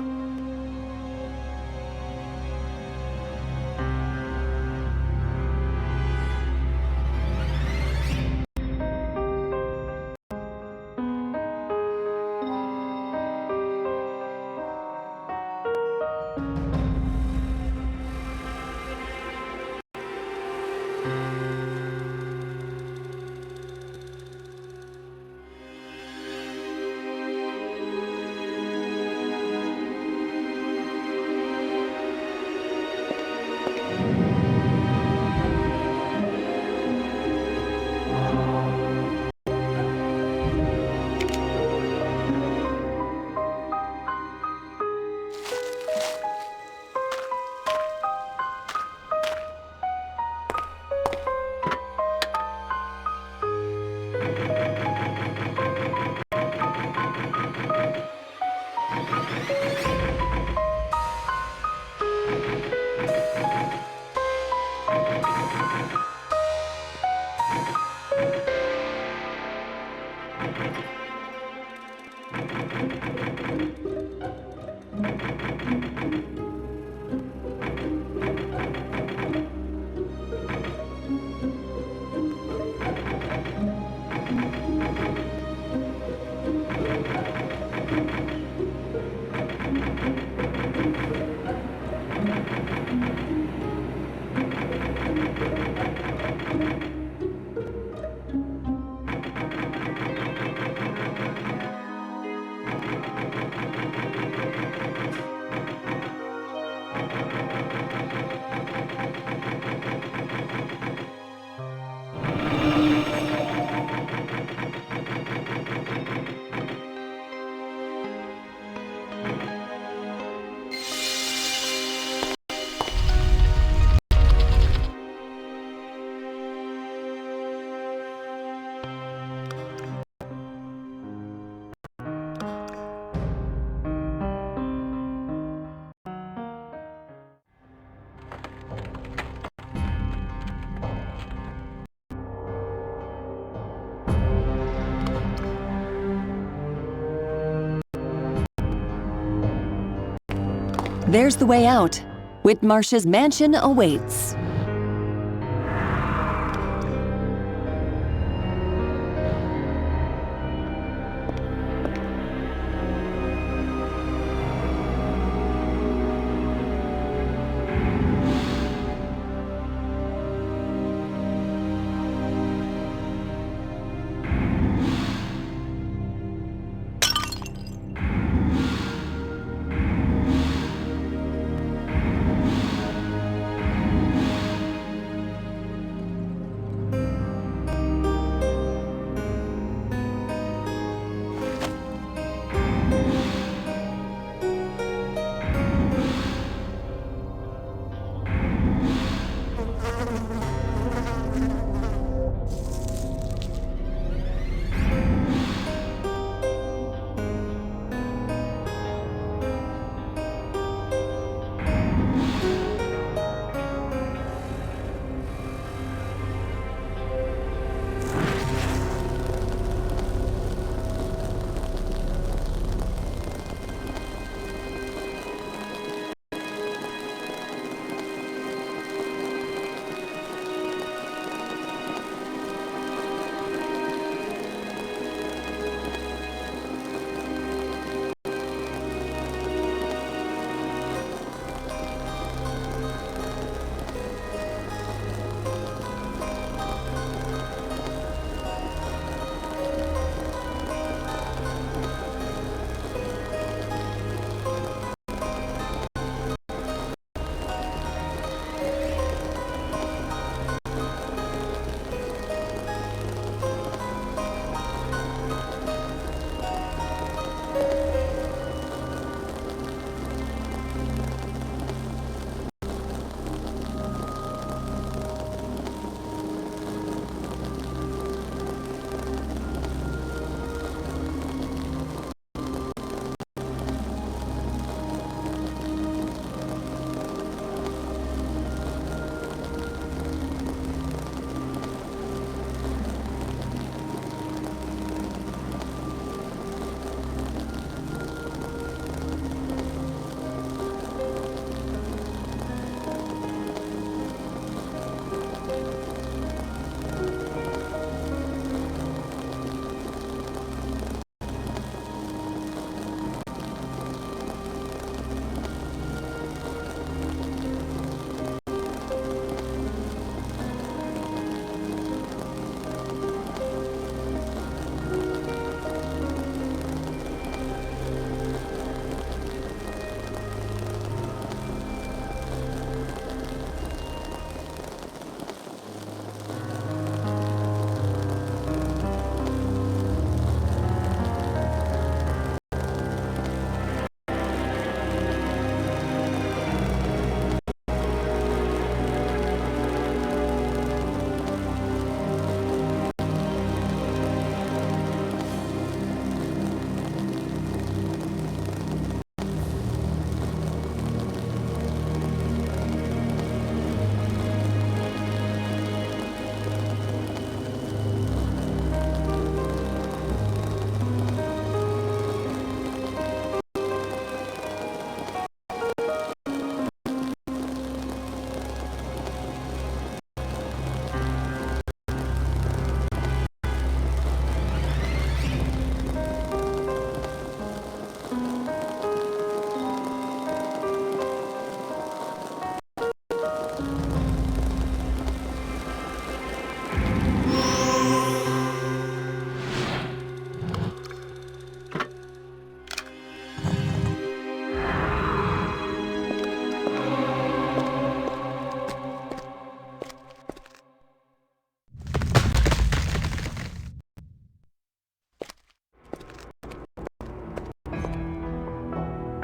There's the way out. Whitmarsh's mansion awaits.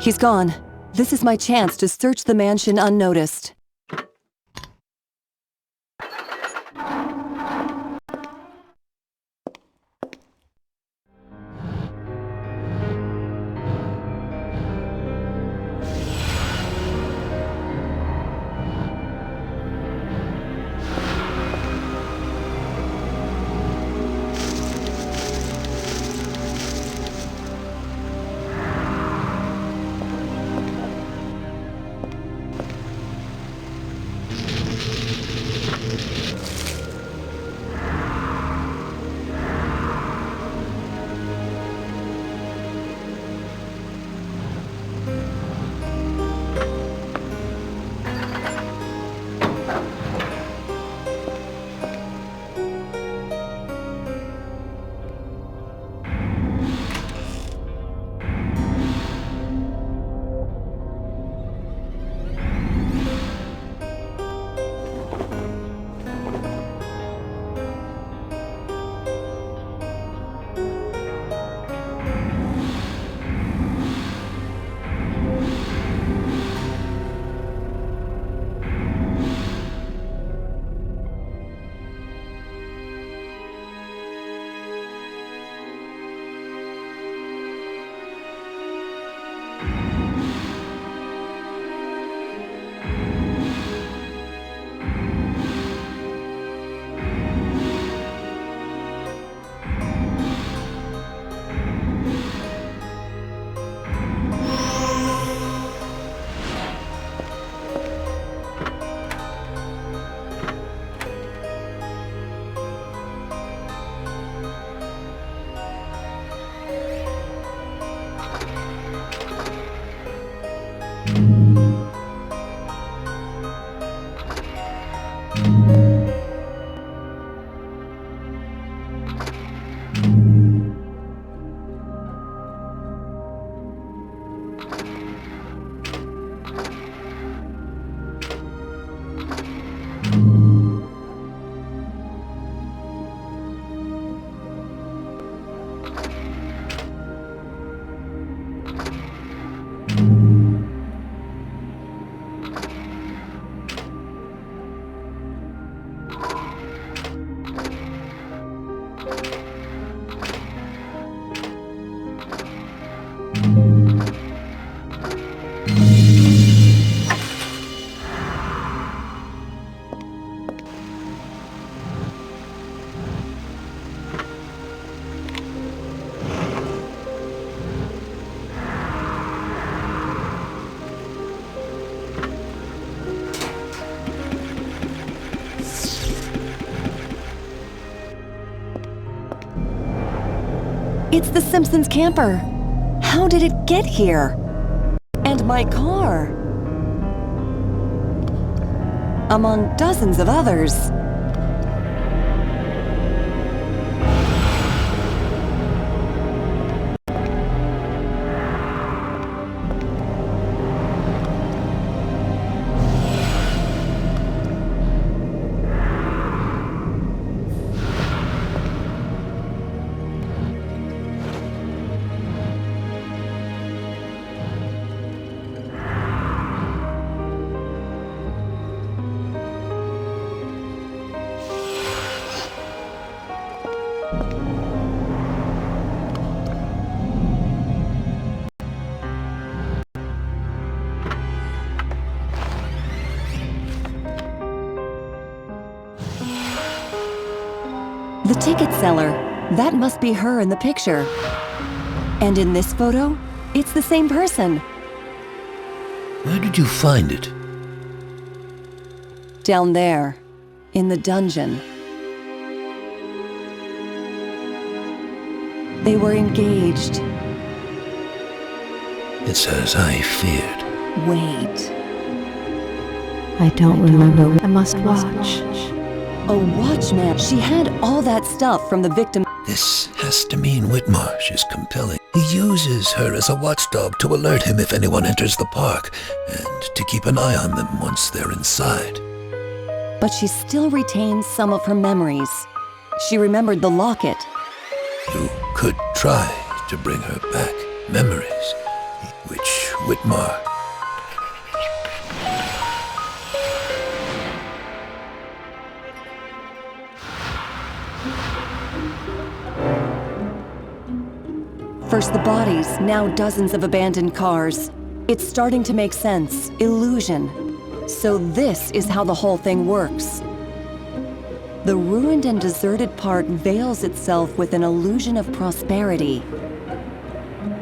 He's gone. This is my chance to search the mansion unnoticed. It's the Simpsons camper. How did it get here? And my car. Among dozens of others. The ticket seller. That must be her in the picture. And in this photo, it's the same person. Where did you find it? Down there, in the dungeon. They were engaged. It's as I feared. Wait. I don't remember. I must watch. A watchman. She had all that stuff from the victim. This has to mean Whitmarsh is compelling. He uses her as a watchdog to alert him if anyone enters the park, and to keep an eye on them once they're inside. But she still retains some of her memories. She remembered the locket. You could try to bring her back memories, which Whitmarsh... First the bodies, now dozens of abandoned cars. It's starting to make sense. Illusion. So this is how the whole thing works. The ruined and deserted park veils itself with an illusion of prosperity,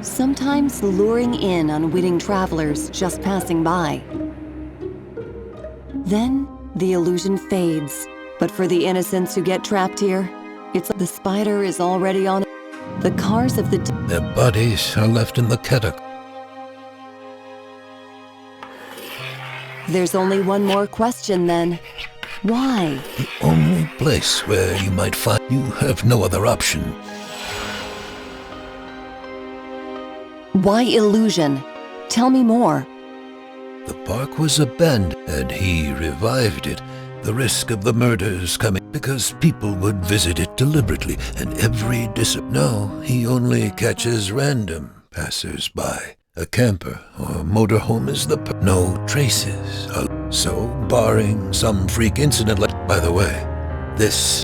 sometimes luring in unwitting travelers just passing by. Then the illusion fades, but for the innocents who get trapped here, it's the spider is already on. The cars of the... Their bodies are left in the catacomb. There's only one more question then. Why? The only place where you might find... You have no other option. Why illusion? Tell me more. The park was abandoned, and he revived it. The risk of the murders coming because people would visit it deliberately, and every No, he only catches random passers-by. A camper or motorhome is no traces. So, barring some freak incident like... By the way, this...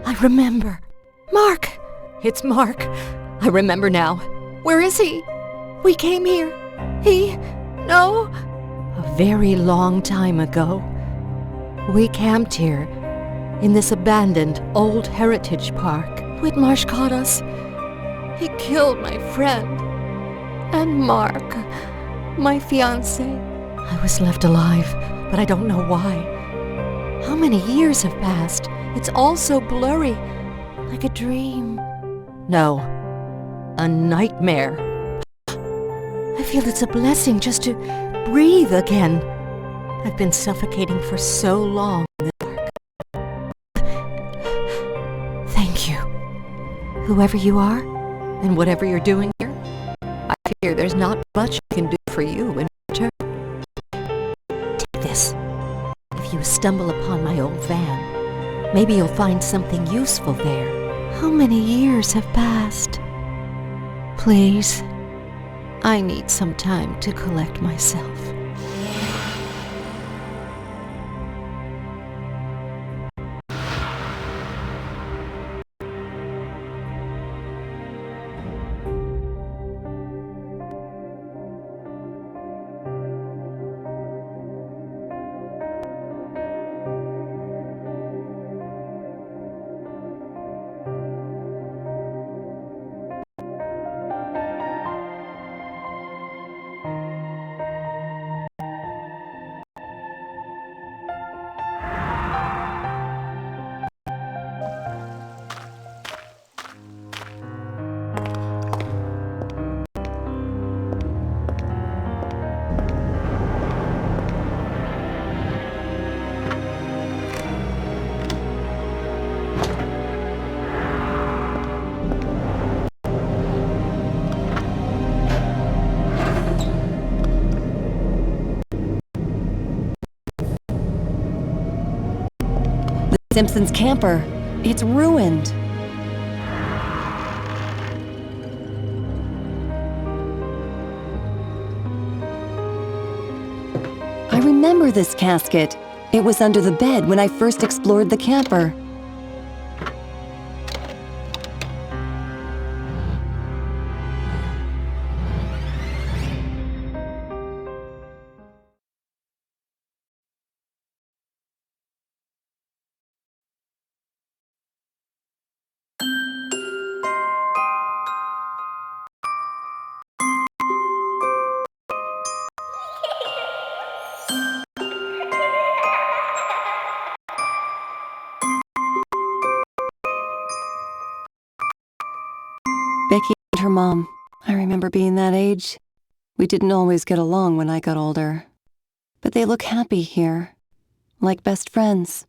I remember. Mark! It's Mark. I remember now. Where is he? We came here. No. A very long time ago. We camped here, in this abandoned old heritage park. Whitmarsh caught us. He killed my friend. And Mark, my fiancé. I was left alive, but I don't know why. How many years have passed? It's all so blurry, like a dream. No, a nightmare. I feel it's a blessing just to breathe again. I've been suffocating for so long in the dark. Thank you, whoever you are, and whatever you're doing here. I fear there's not much I can do for you in return. Take this. If you stumble upon my old van, maybe you'll find something useful there. How many years have passed? Please, I need some time to collect myself. Simpson's camper. It's ruined. I remember this casket. It was under the bed when I first explored the camper. at her mom. I remember being that age. We didn't always get along when I got older. But they look happy here, like best friends.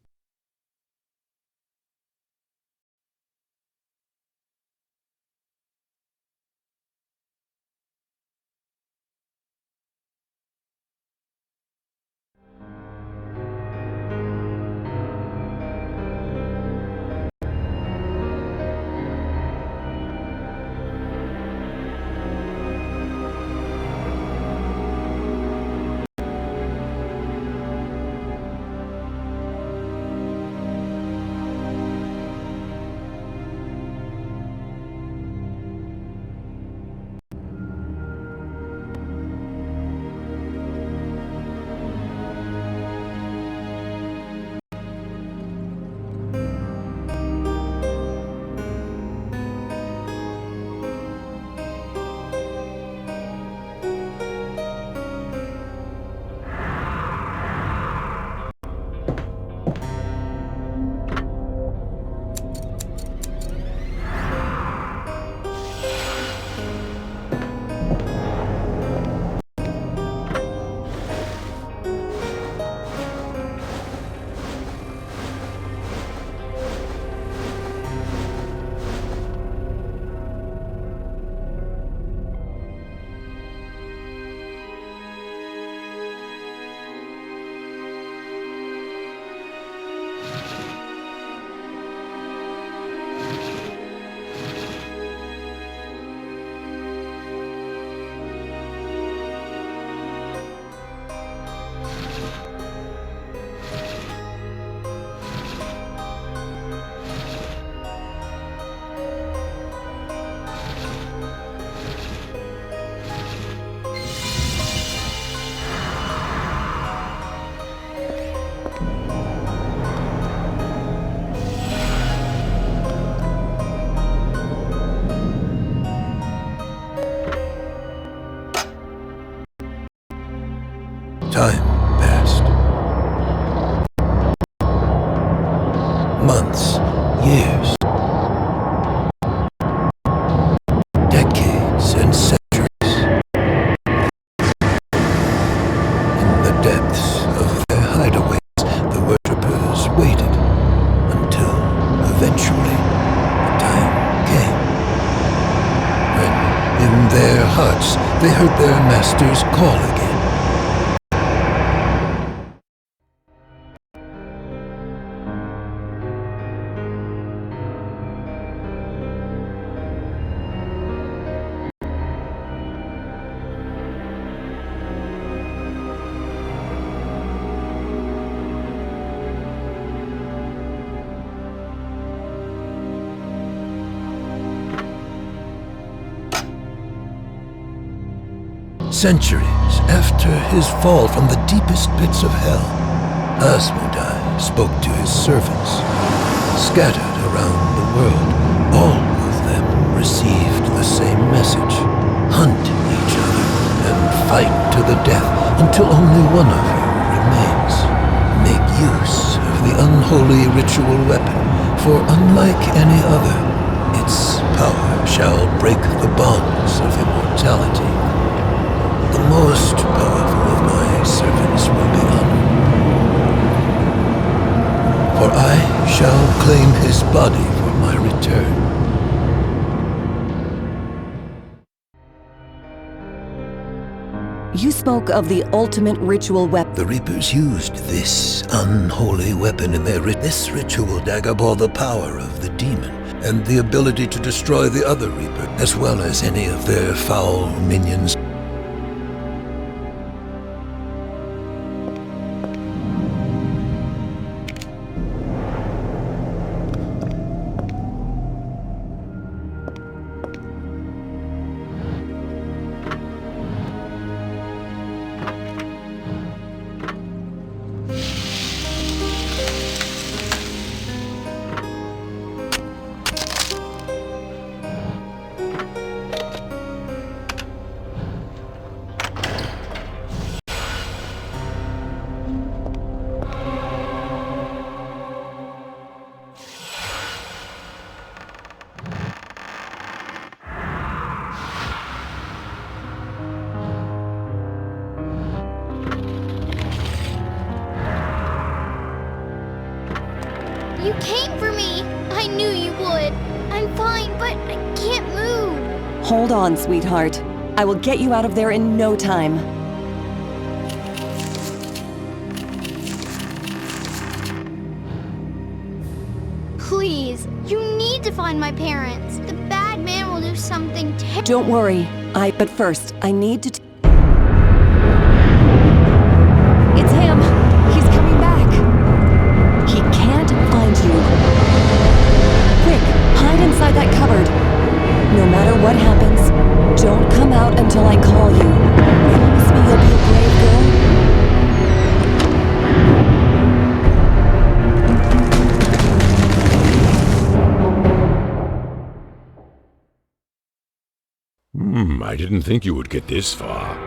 Time passed. Months, years, decades and centuries. In the depths of their hideaways, the worshippers waited until eventually the time came when, in their hearts, they heard their master's call again. Centuries after his fall from the deepest pits of hell, Asmodai spoke to his servants. Scattered around the world, all of them received the same message. Hunt each other and fight to the death until only one of you remains. Make use of the unholy ritual weapon, for unlike any other, its power shall break the bonds of immortality. The most powerful of my servants will be honored, for I shall claim his body for my return. You spoke of the ultimate ritual weapon. The Reapers used this unholy weapon in their This ritual dagger bore the power of the demon, and the ability to destroy the other Reaper, as well as any of their foul minions. But I can't move. Hold on, sweetheart. I will get you out of there in no time. Please, you need to find my parents. The bad man will do something terrible. Don't worry. But first, I need to... It's him! He's coming back! He can't find you. Quick, hide inside that cupboard. No matter what happens, don't come out until I call you. Promise me you'll be a brave girl? I didn't think you would get this far.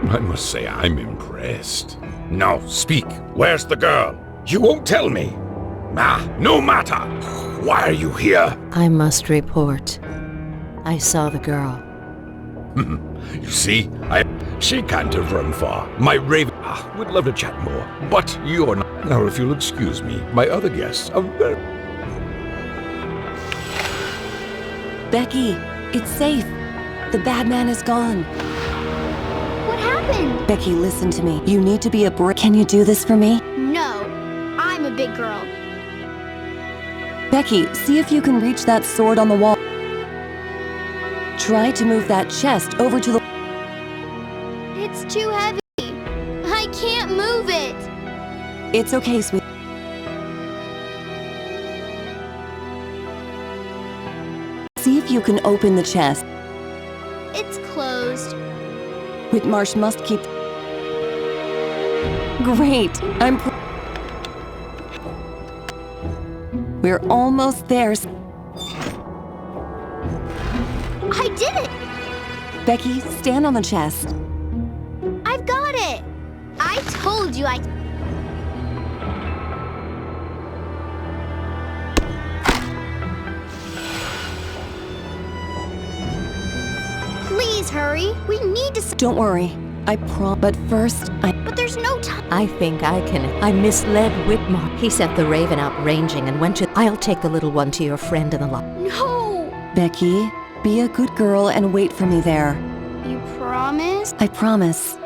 I must say I'm impressed. Now, speak. Where's the girl? You won't tell me. No matter. Why are you here? I must report. I saw the girl. You see, she can't have run far. My Raven would love to chat more, but you're not. Now, if you'll excuse me, my other guests are very... Becky, it's safe. The bad man is gone. What happened? Becky, listen to me. You need to be a brave. Can you do this for me? No, I'm a big girl. Becky, see if you can reach that sword on the wall. Try to move that chest over to the... It's too heavy. I can't move it. It's okay, sweet. See if you can open the chest. It's closed. Whitmarsh must keep... Great! We're almost there. I did it! Becky, stand on the chest. I've got it! I told you I... Please hurry. We need to... Don't worry. But first, But there's no time. I think I can. I misled Whitmarsh. He sent the raven out ranging and went to... I'll take the little one to your friend in the lot. No! Becky, be a good girl and wait for me there. You promise? I promise.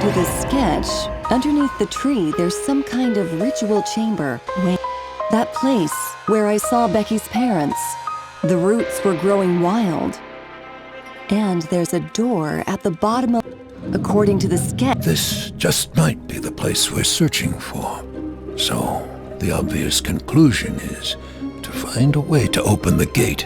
to this sketch, underneath the tree there's some kind of ritual chamber. Wait, that place where I saw Becky's parents. The roots were growing wild. And there's a door at the bottom of... According to the sketch... This just might be the place we're searching for. So, the obvious conclusion is to find a way to open the gate.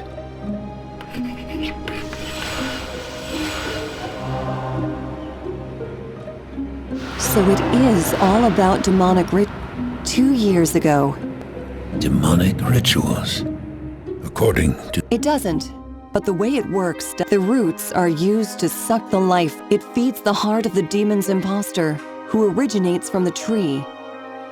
So it is all about demonic 2 years ago. Demonic rituals. According to... It doesn't. But the way it works, the roots are used to suck the life. It feeds the heart of the demon's imposter, who originates from the tree.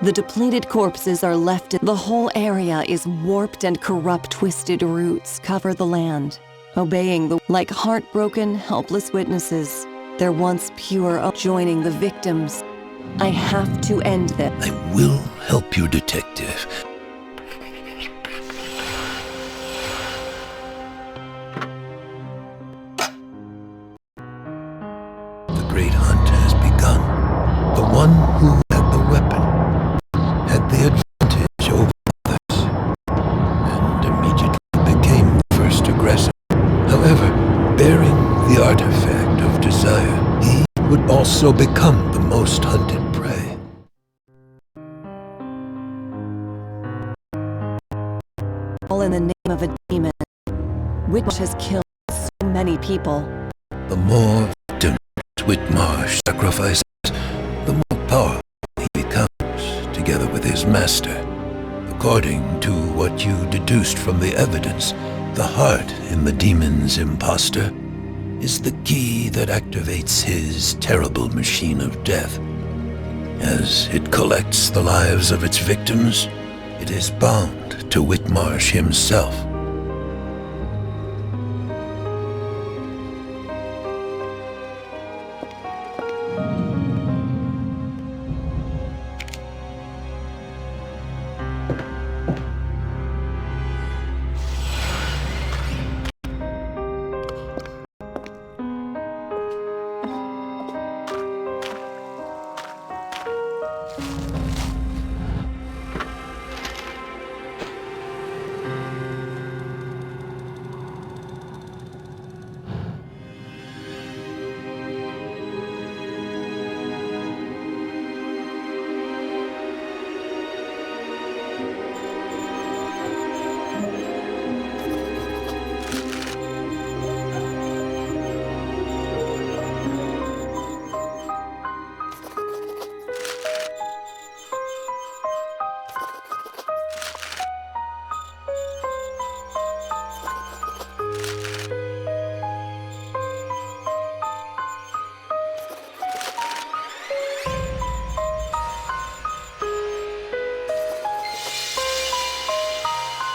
The depleted corpses are left in... The whole area is warped and corrupt. Twisted roots cover the land, obeying the... Like heartbroken, helpless witnesses. They're once pure, joining the victims. I have to end this. I will help you, Detective. The great hunt has begun. The one who had the weapon had the advantage over others, and immediately became the first aggressor. However, bearing the artifact of desire, he would also become the most hunted prey. All in the name of a demon, which has killed so many people. The more victims Whitmarsh sacrifices, the more powerful he becomes, together with his master. According to what you deduced from the evidence, the heart in the demon's imposter is the key that activates his terrible machine of death. As it collects the lives of its victims, it is bound to Whitmarsh himself.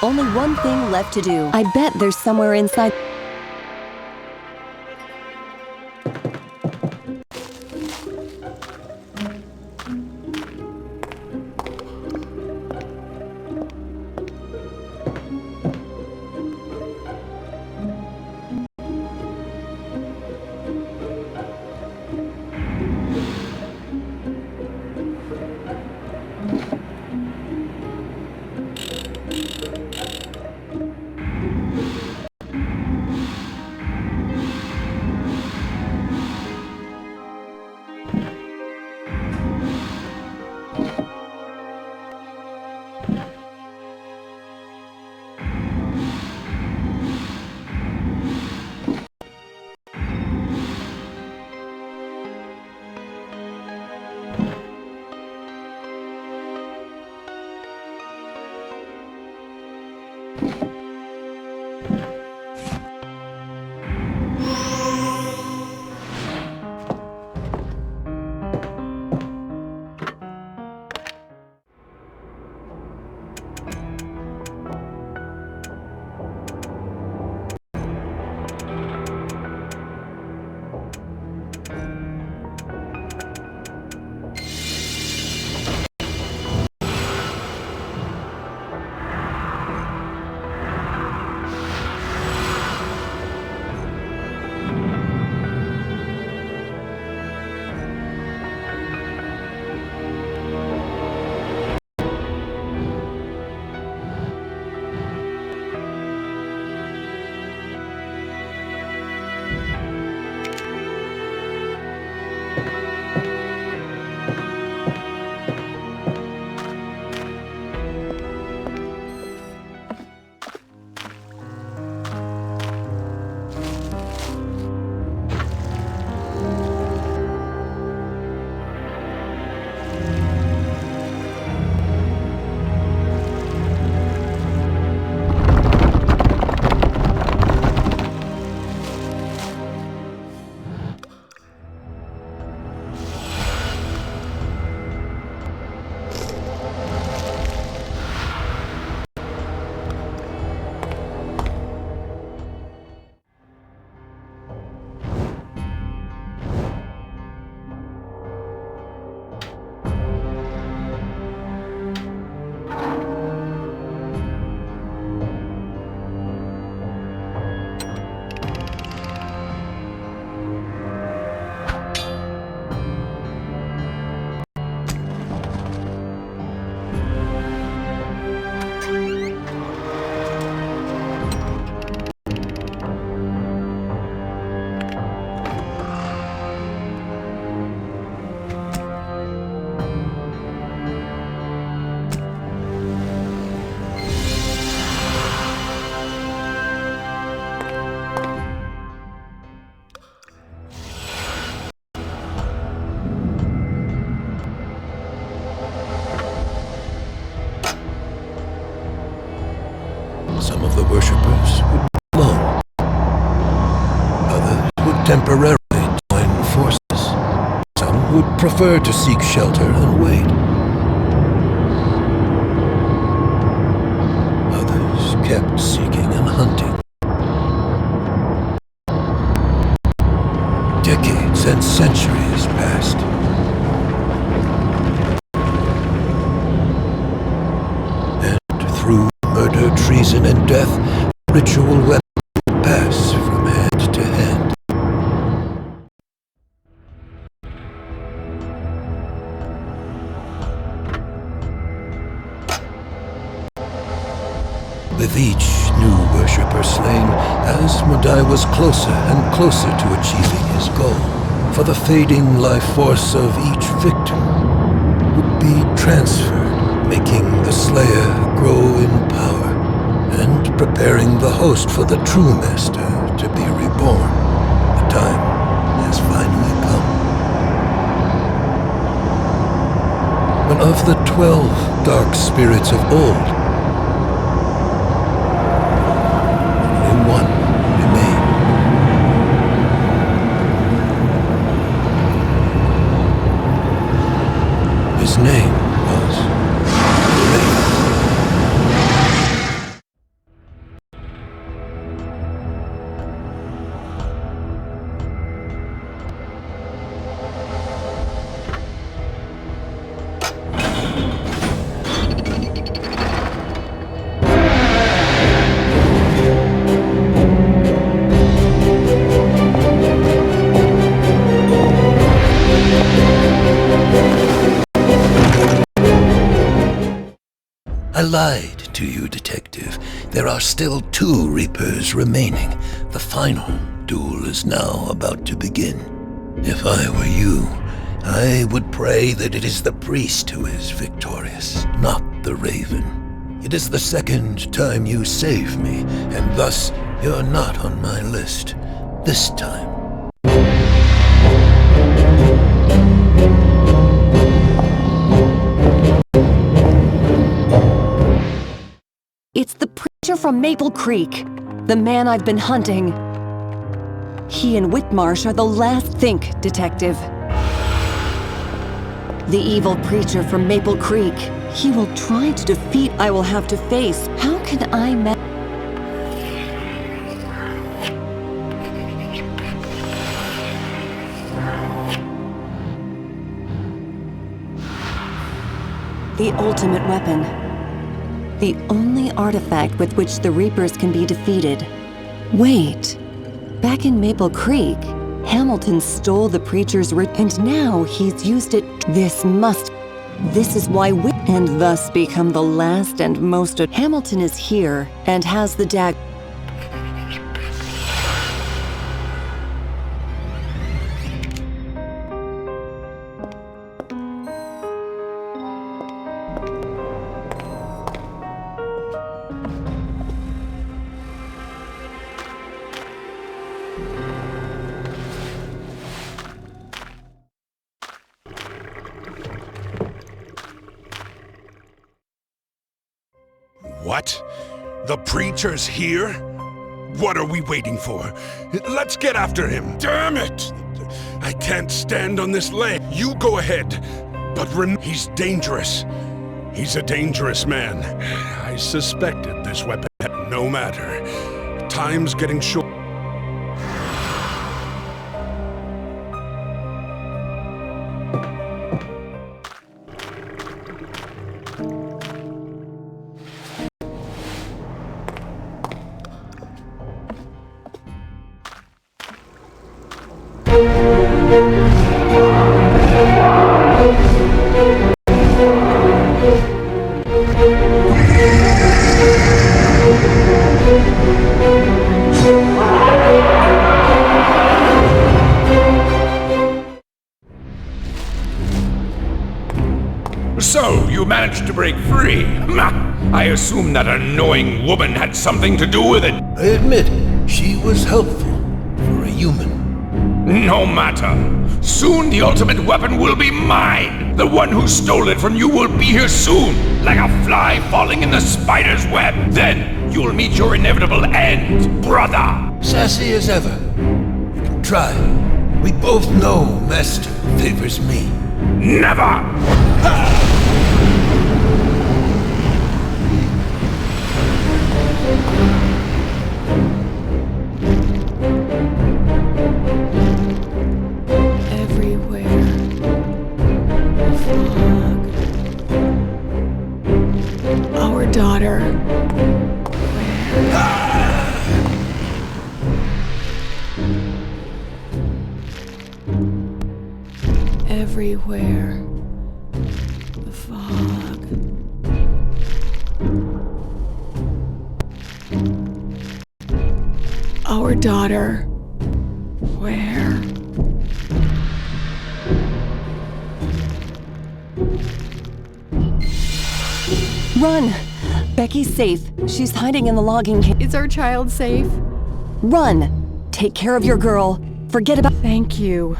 Only one thing left to do. I bet there's somewhere inside. temporarily join forces. Some would prefer to seek shelter and wait. Others kept seeking and hunting. Decades and centuries passed. And through murder, treason, and death, ritual weapons pass from hand to hand. With each new worshipper slain, Asmodai was closer and closer to achieving his goal. For the fading life force of each victim would be transferred, making the Slayer grow in power, and preparing the host for the true Master to be reborn. The time has finally come. One of the 12 dark spirits of old, only one remained. His name was Ravenwood. I lied to you, Detective. There are still 2 Reapers remaining. The final duel is now about to begin. If I were you, I would pray that it is the priest who is victorious, not the Raven. It is the second time you save me, and thus you're not on my list. This time, It's the preacher from Maple Creek, the man I've been hunting. He and Whitmarsh are the last think, Detective. The evil preacher from Maple Creek. He will try to defeat I will have to face. How can I The ultimate weapon. The only artifact with which the Reapers can be defeated. Wait. Back in Maple Creek, Hamilton stole the preacher's and now he's used it. This is why and thus become the last and most. Hamilton is here and has the dagger. What? The preacher's here? What are we waiting for? Let's get after him. Damn it! I can't stand on this leg. You go ahead. But he's dangerous. He's a dangerous man. I suspected this weapon. No matter. Time's getting short. So, you managed to break free. I assume that annoying woman had something to do with it. I admit, she was helpful for a human. No matter. Soon the ultimate weapon will be mine. The one who stole it from you will be here soon, like a fly falling in the spider's web. Then you'll meet your inevitable end, brother. Sassy as ever. You can try. We both know Master favors me. Never! Everywhere. Fog. Our daughter. Everywhere. The fog. Our daughter. Where? Run! Becky's safe. She's hiding in the logging camp. Is our child safe? Run! Take care of your girl. Forget about— Thank you.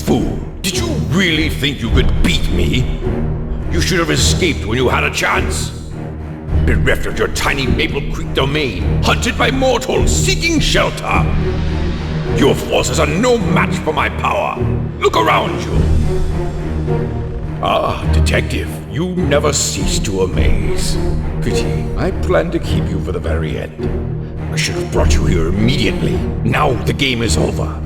Fool! Did you really think you could beat me? You should have escaped when you had a chance. Bereft of your tiny Maple Creek domain, hunted by mortals seeking shelter. Your forces are no match for my power. Look around you. Ah, detective, you never cease to amaze. Pity, I planned to keep you for the very end. I should have brought you here immediately. Now the game is over.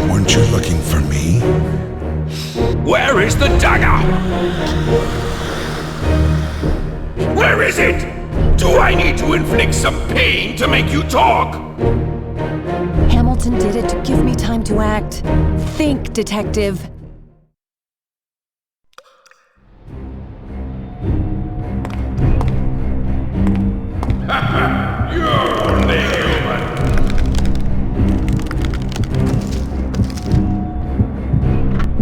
Weren't you looking for me? Where is the dagger? Where is it? Do I need to inflict some pain to make you talk? Hamilton did it to give me time to act. Think, detective. You're only human.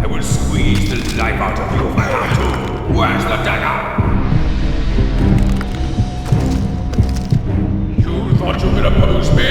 I will squeeze the life out of you if I have to. Where's the dagger? You thought you could oppose me?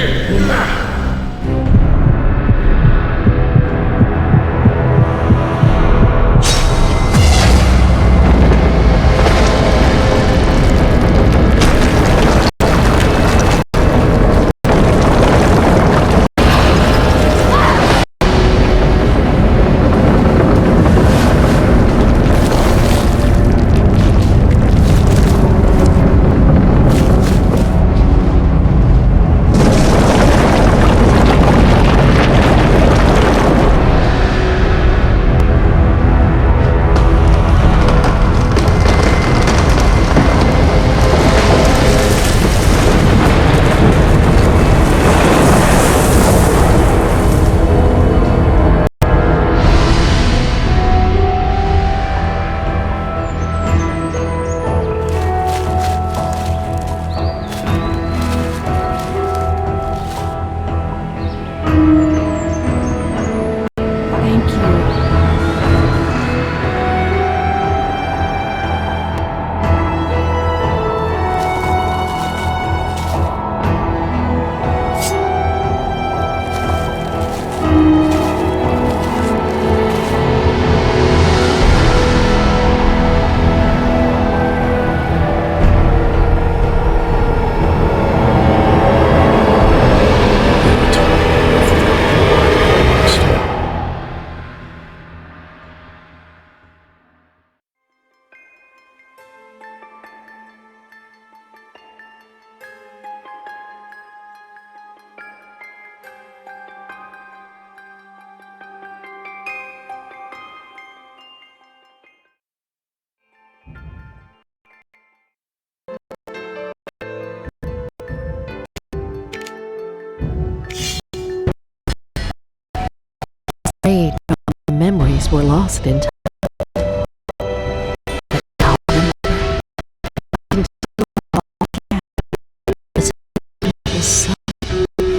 Afraid the memories were lost in time.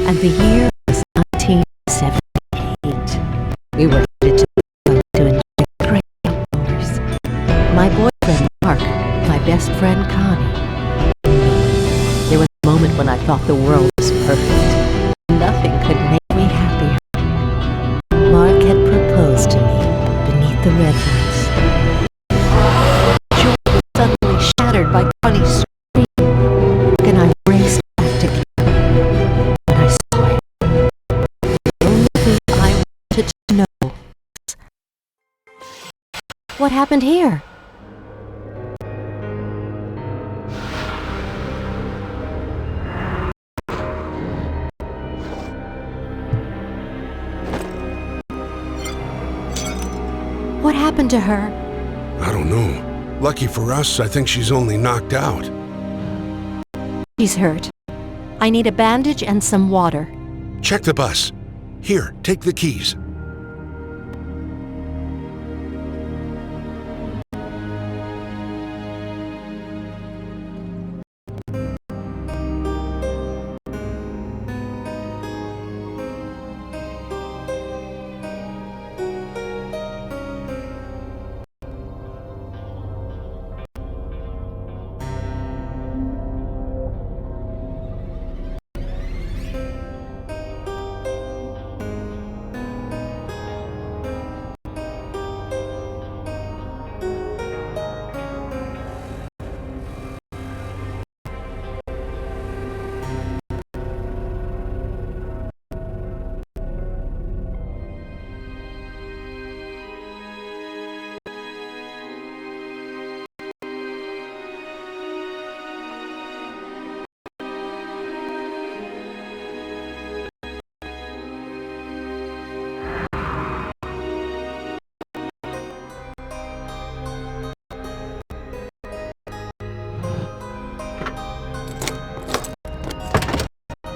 And the year was 1978. We were headed to enjoy great outdoors. My boyfriend Mark, my best friend Connie. There was a moment when I thought the world was perfect. Nothing could make me happier. Mark had proposed to me beneath the redwoods. Joy was suddenly shattered by Connie's scream, and I raced back to camp. When I saw it, the only thing I wanted to know was, what happened here? What happened to her? I don't know. Lucky for us, I think she's only knocked out. She's hurt. I need a bandage and some water. Check the bus. Here, take the keys.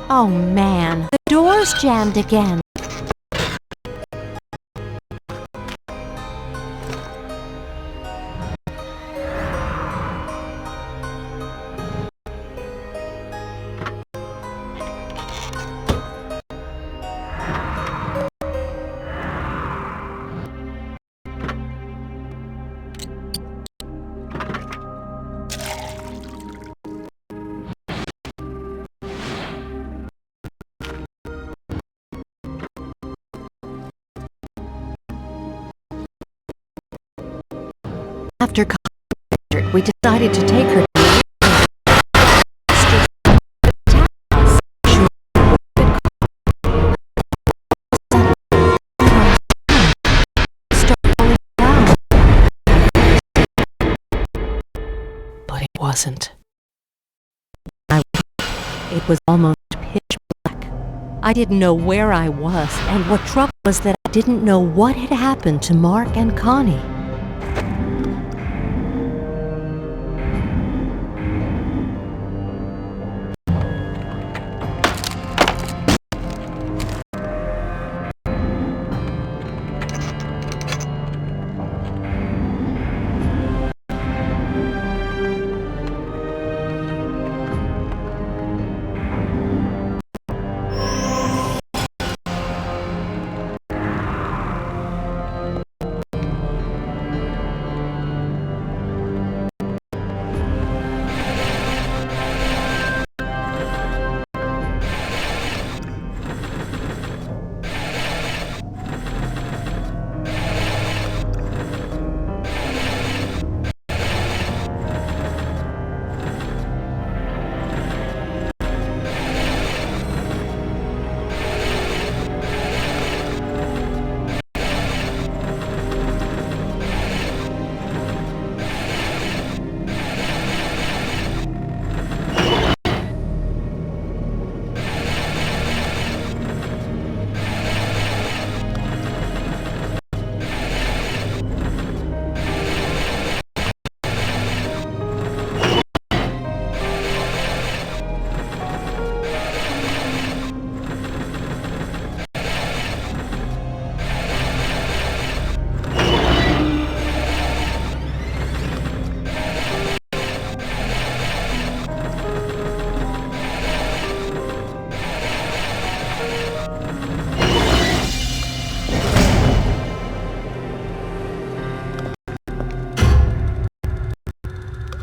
Oh man, the door's jammed again. After concert, we decided to take her to but it wasn't. It was almost pitch black. I didn't know where I was, and what trouble was that I didn't know what had happened to Mark and Connie.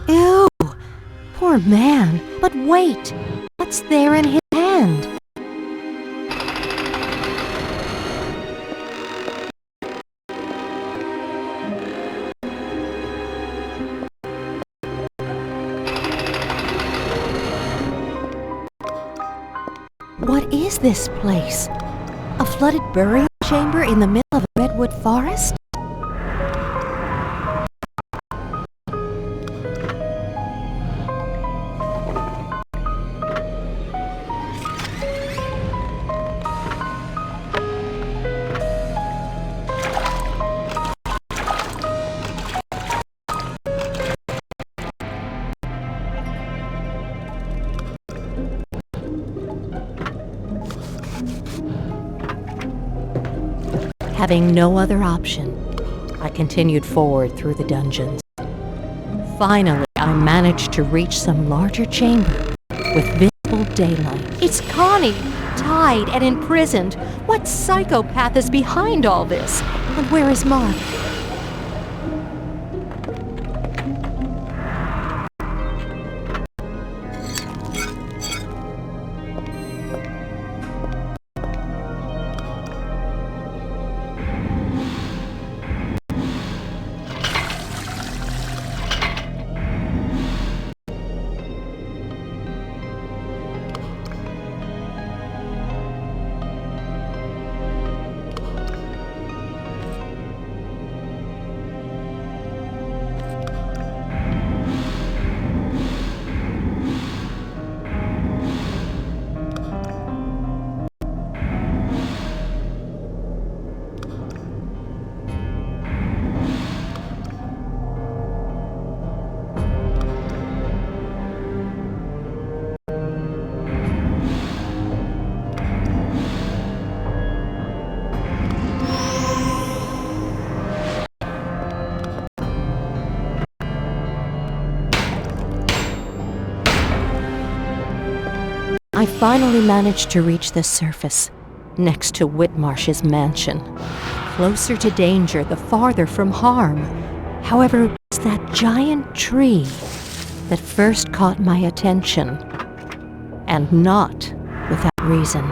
Ew! Poor man. But wait! What's there in his hand? What is this place? A flooded burial chamber in the middle of a redwood forest? Having no other option, I continued forward through the dungeons. Finally, I managed to reach some larger chamber with visible daylight. It's Connie, tied and imprisoned. What psychopath is behind all this? And where is Mark? I finally managed to reach the surface, next to Whitmarsh's mansion. Closer to danger, the farther from harm. However, it was that giant tree that first caught my attention, and not without reason.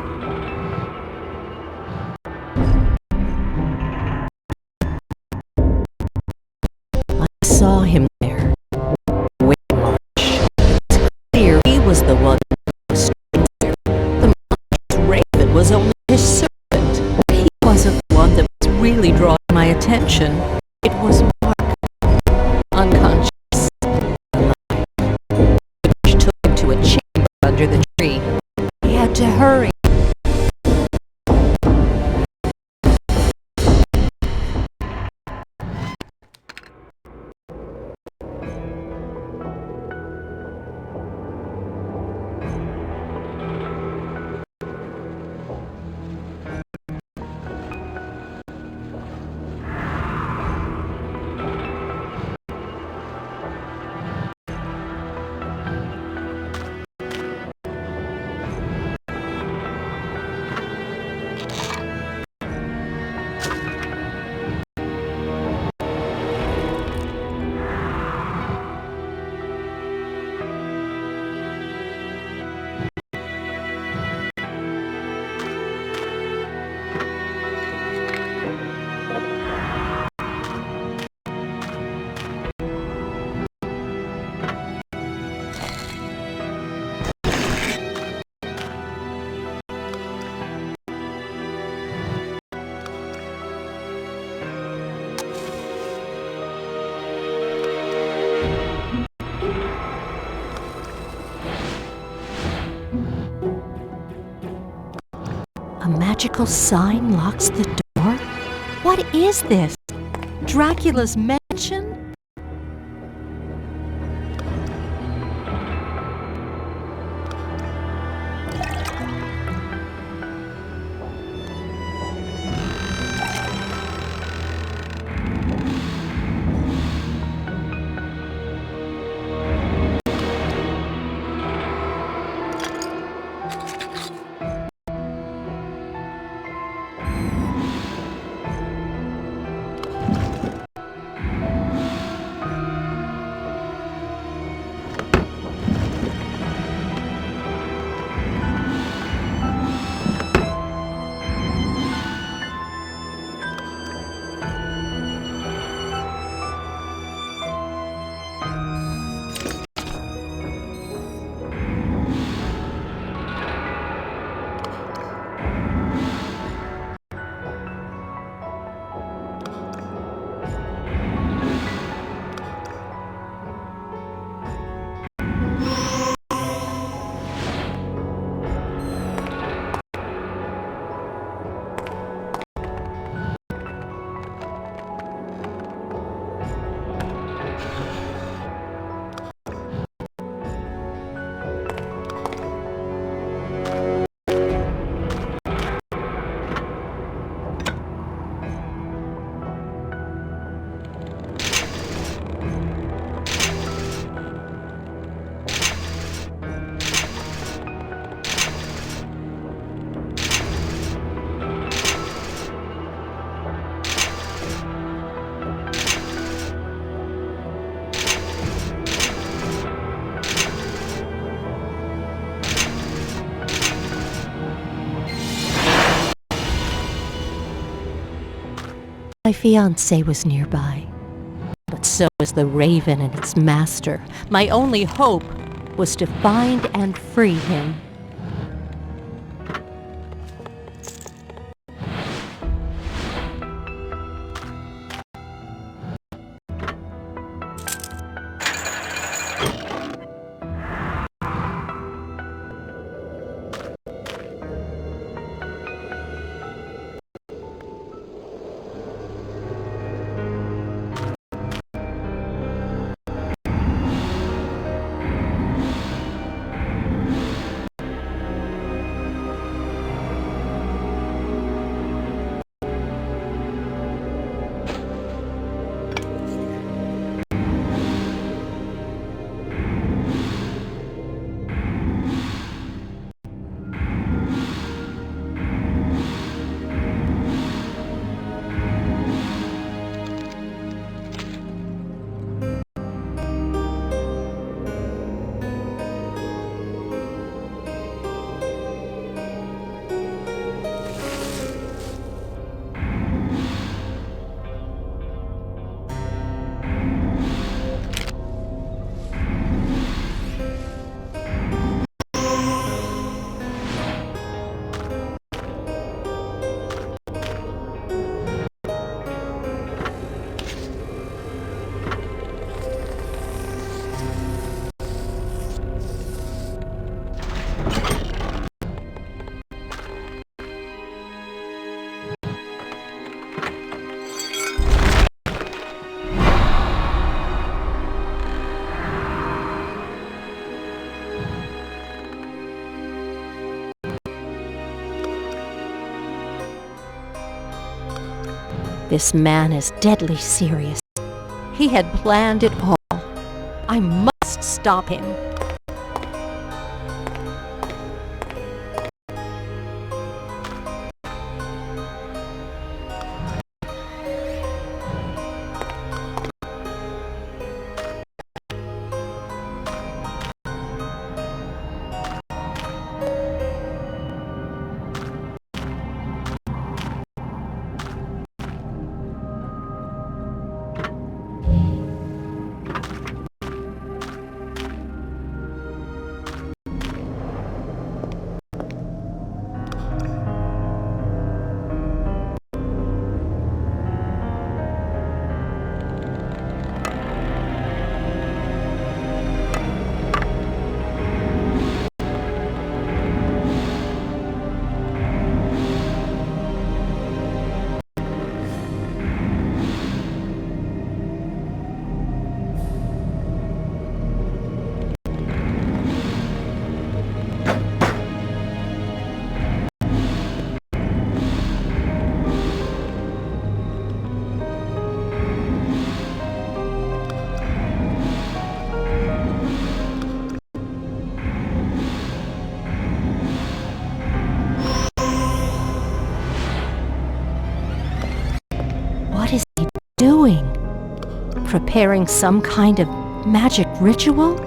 I saw him there, Whitmarsh. It's clear he was the one. Raven was only his servant. He wasn't the one that was really drawing my attention. It was Mark, unconscious, alive. She took him to a chamber under the tree. He had to hurry. A magical sign locks the door? What is this? Dracula's mansion? My fiancé was nearby, but so was the raven and its master. My only hope was to find and free him. This man is deadly serious. He had planned it all. I must stop him. What is he doing? Preparing some kind of magic ritual?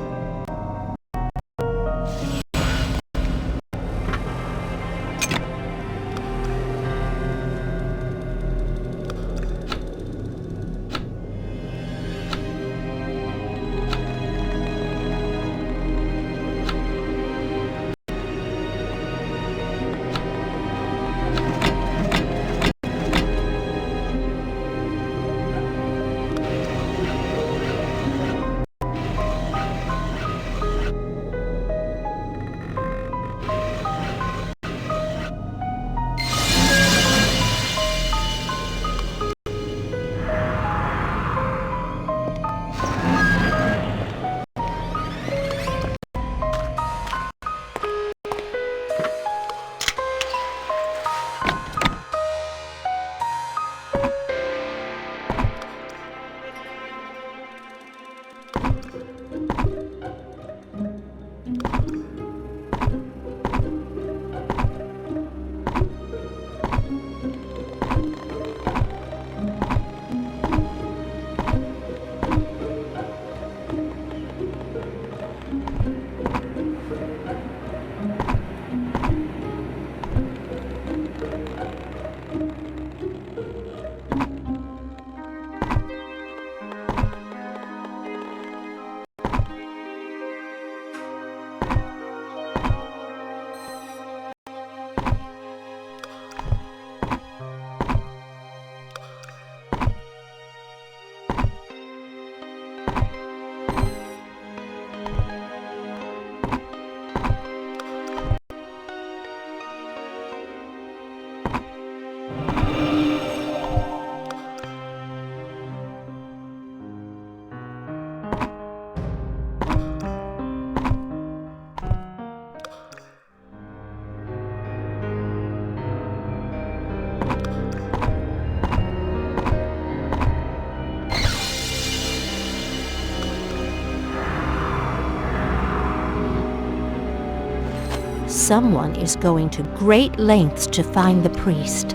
someone is going to great lengths to find the priest.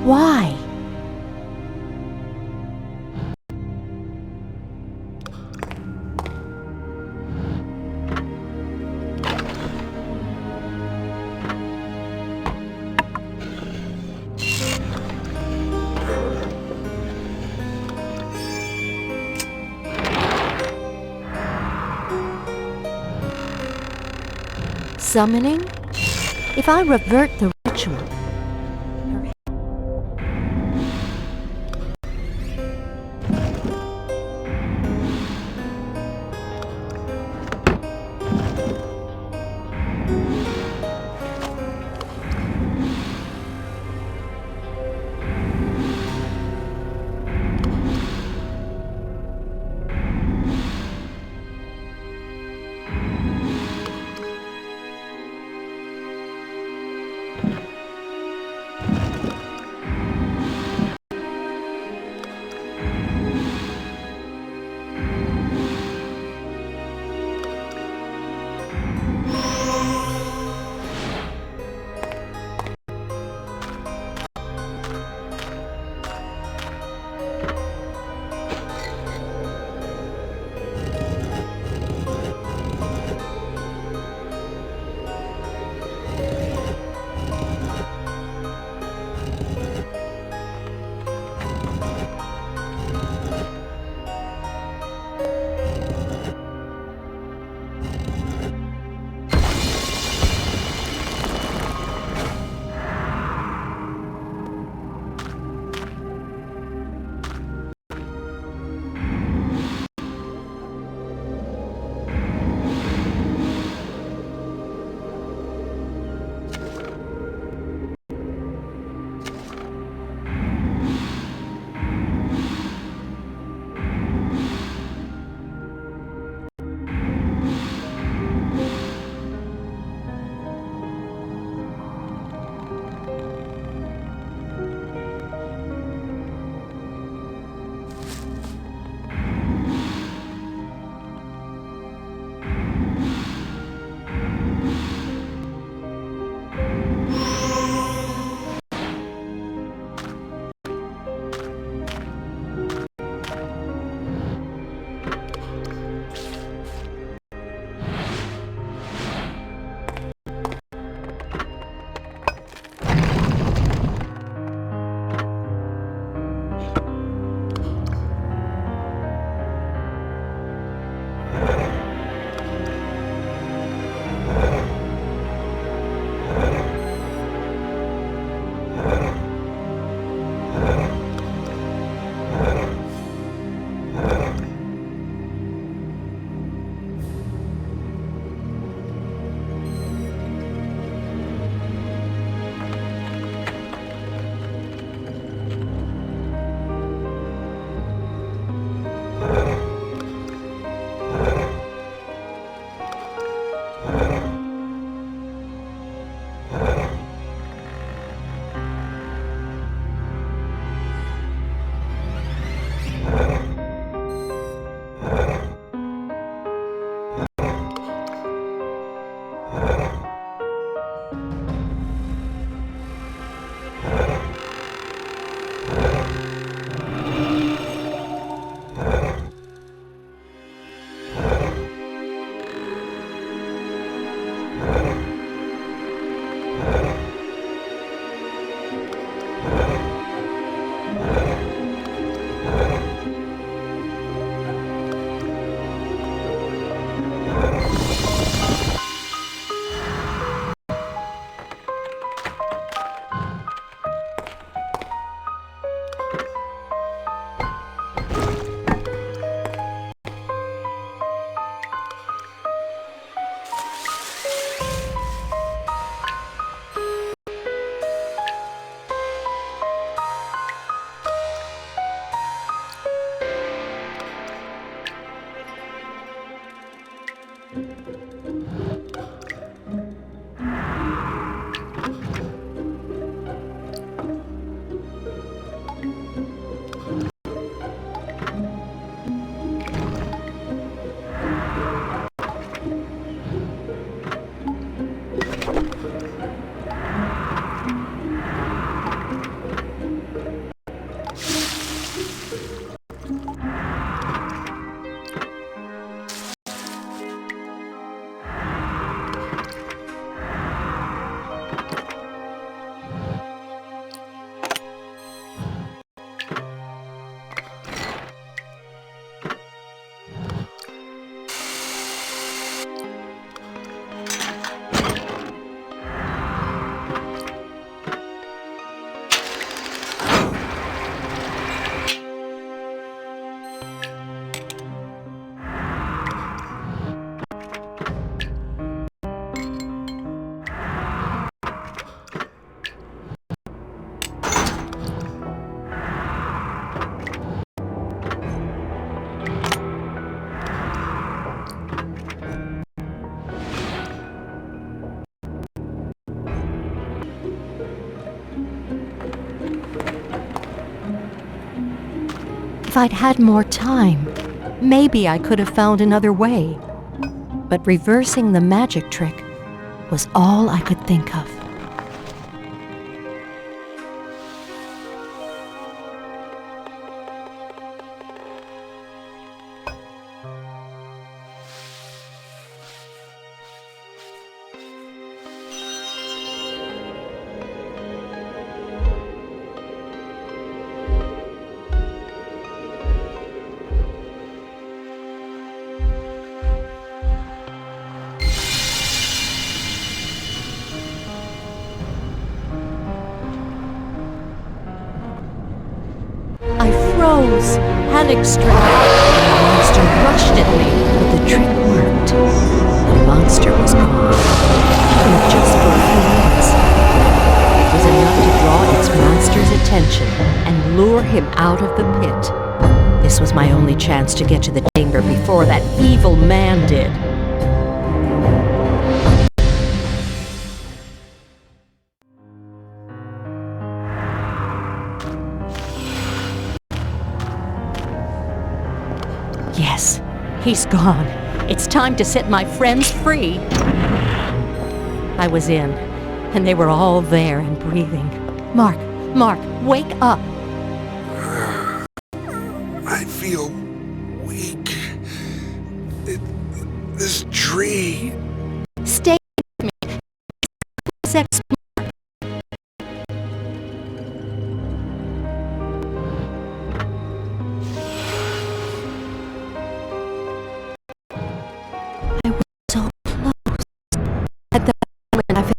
Why? Summoning? If I revert the ritual, If I'd had more time, maybe I could have found another way. But reversing the magic trick was all I could think of. I froze, panic-stricken. The monster rushed at me, but the trick worked. The monster was gone, even just for a few minutes. It was enough to draw its master's attention and lure him out of the pit. This was my only chance to get to the chamber before that evil man did. Yes, he's gone. It's time to set my friends free. I was in, and they were all there and breathing. Mark, wake up. I feel weak. This tree. Stay with me. Sex. I was so close. At that moment, I felt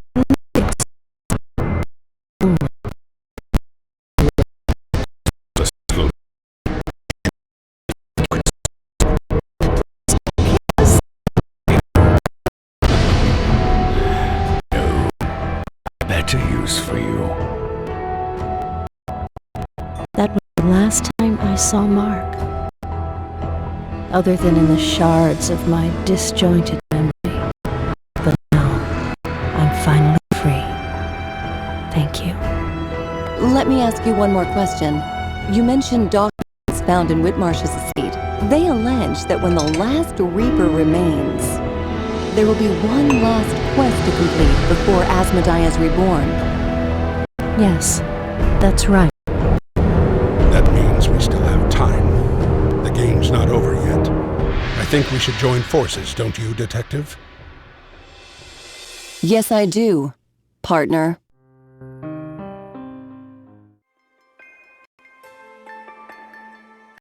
Better use for you. that was the last time I saw Mark. Other than in the shards of my disjointed memory. But now, I'm finally free. Thank you. Let me ask you one more question. You mentioned documents found in Whitmarsh's estate. They allege that when the last Reaper remains, there will be one last quest to complete before Asmodeus is reborn. Yes, that's right. That means we still have time. The game's not over yet. I think we should join forces, don't you, Detective? Yes, I do, partner.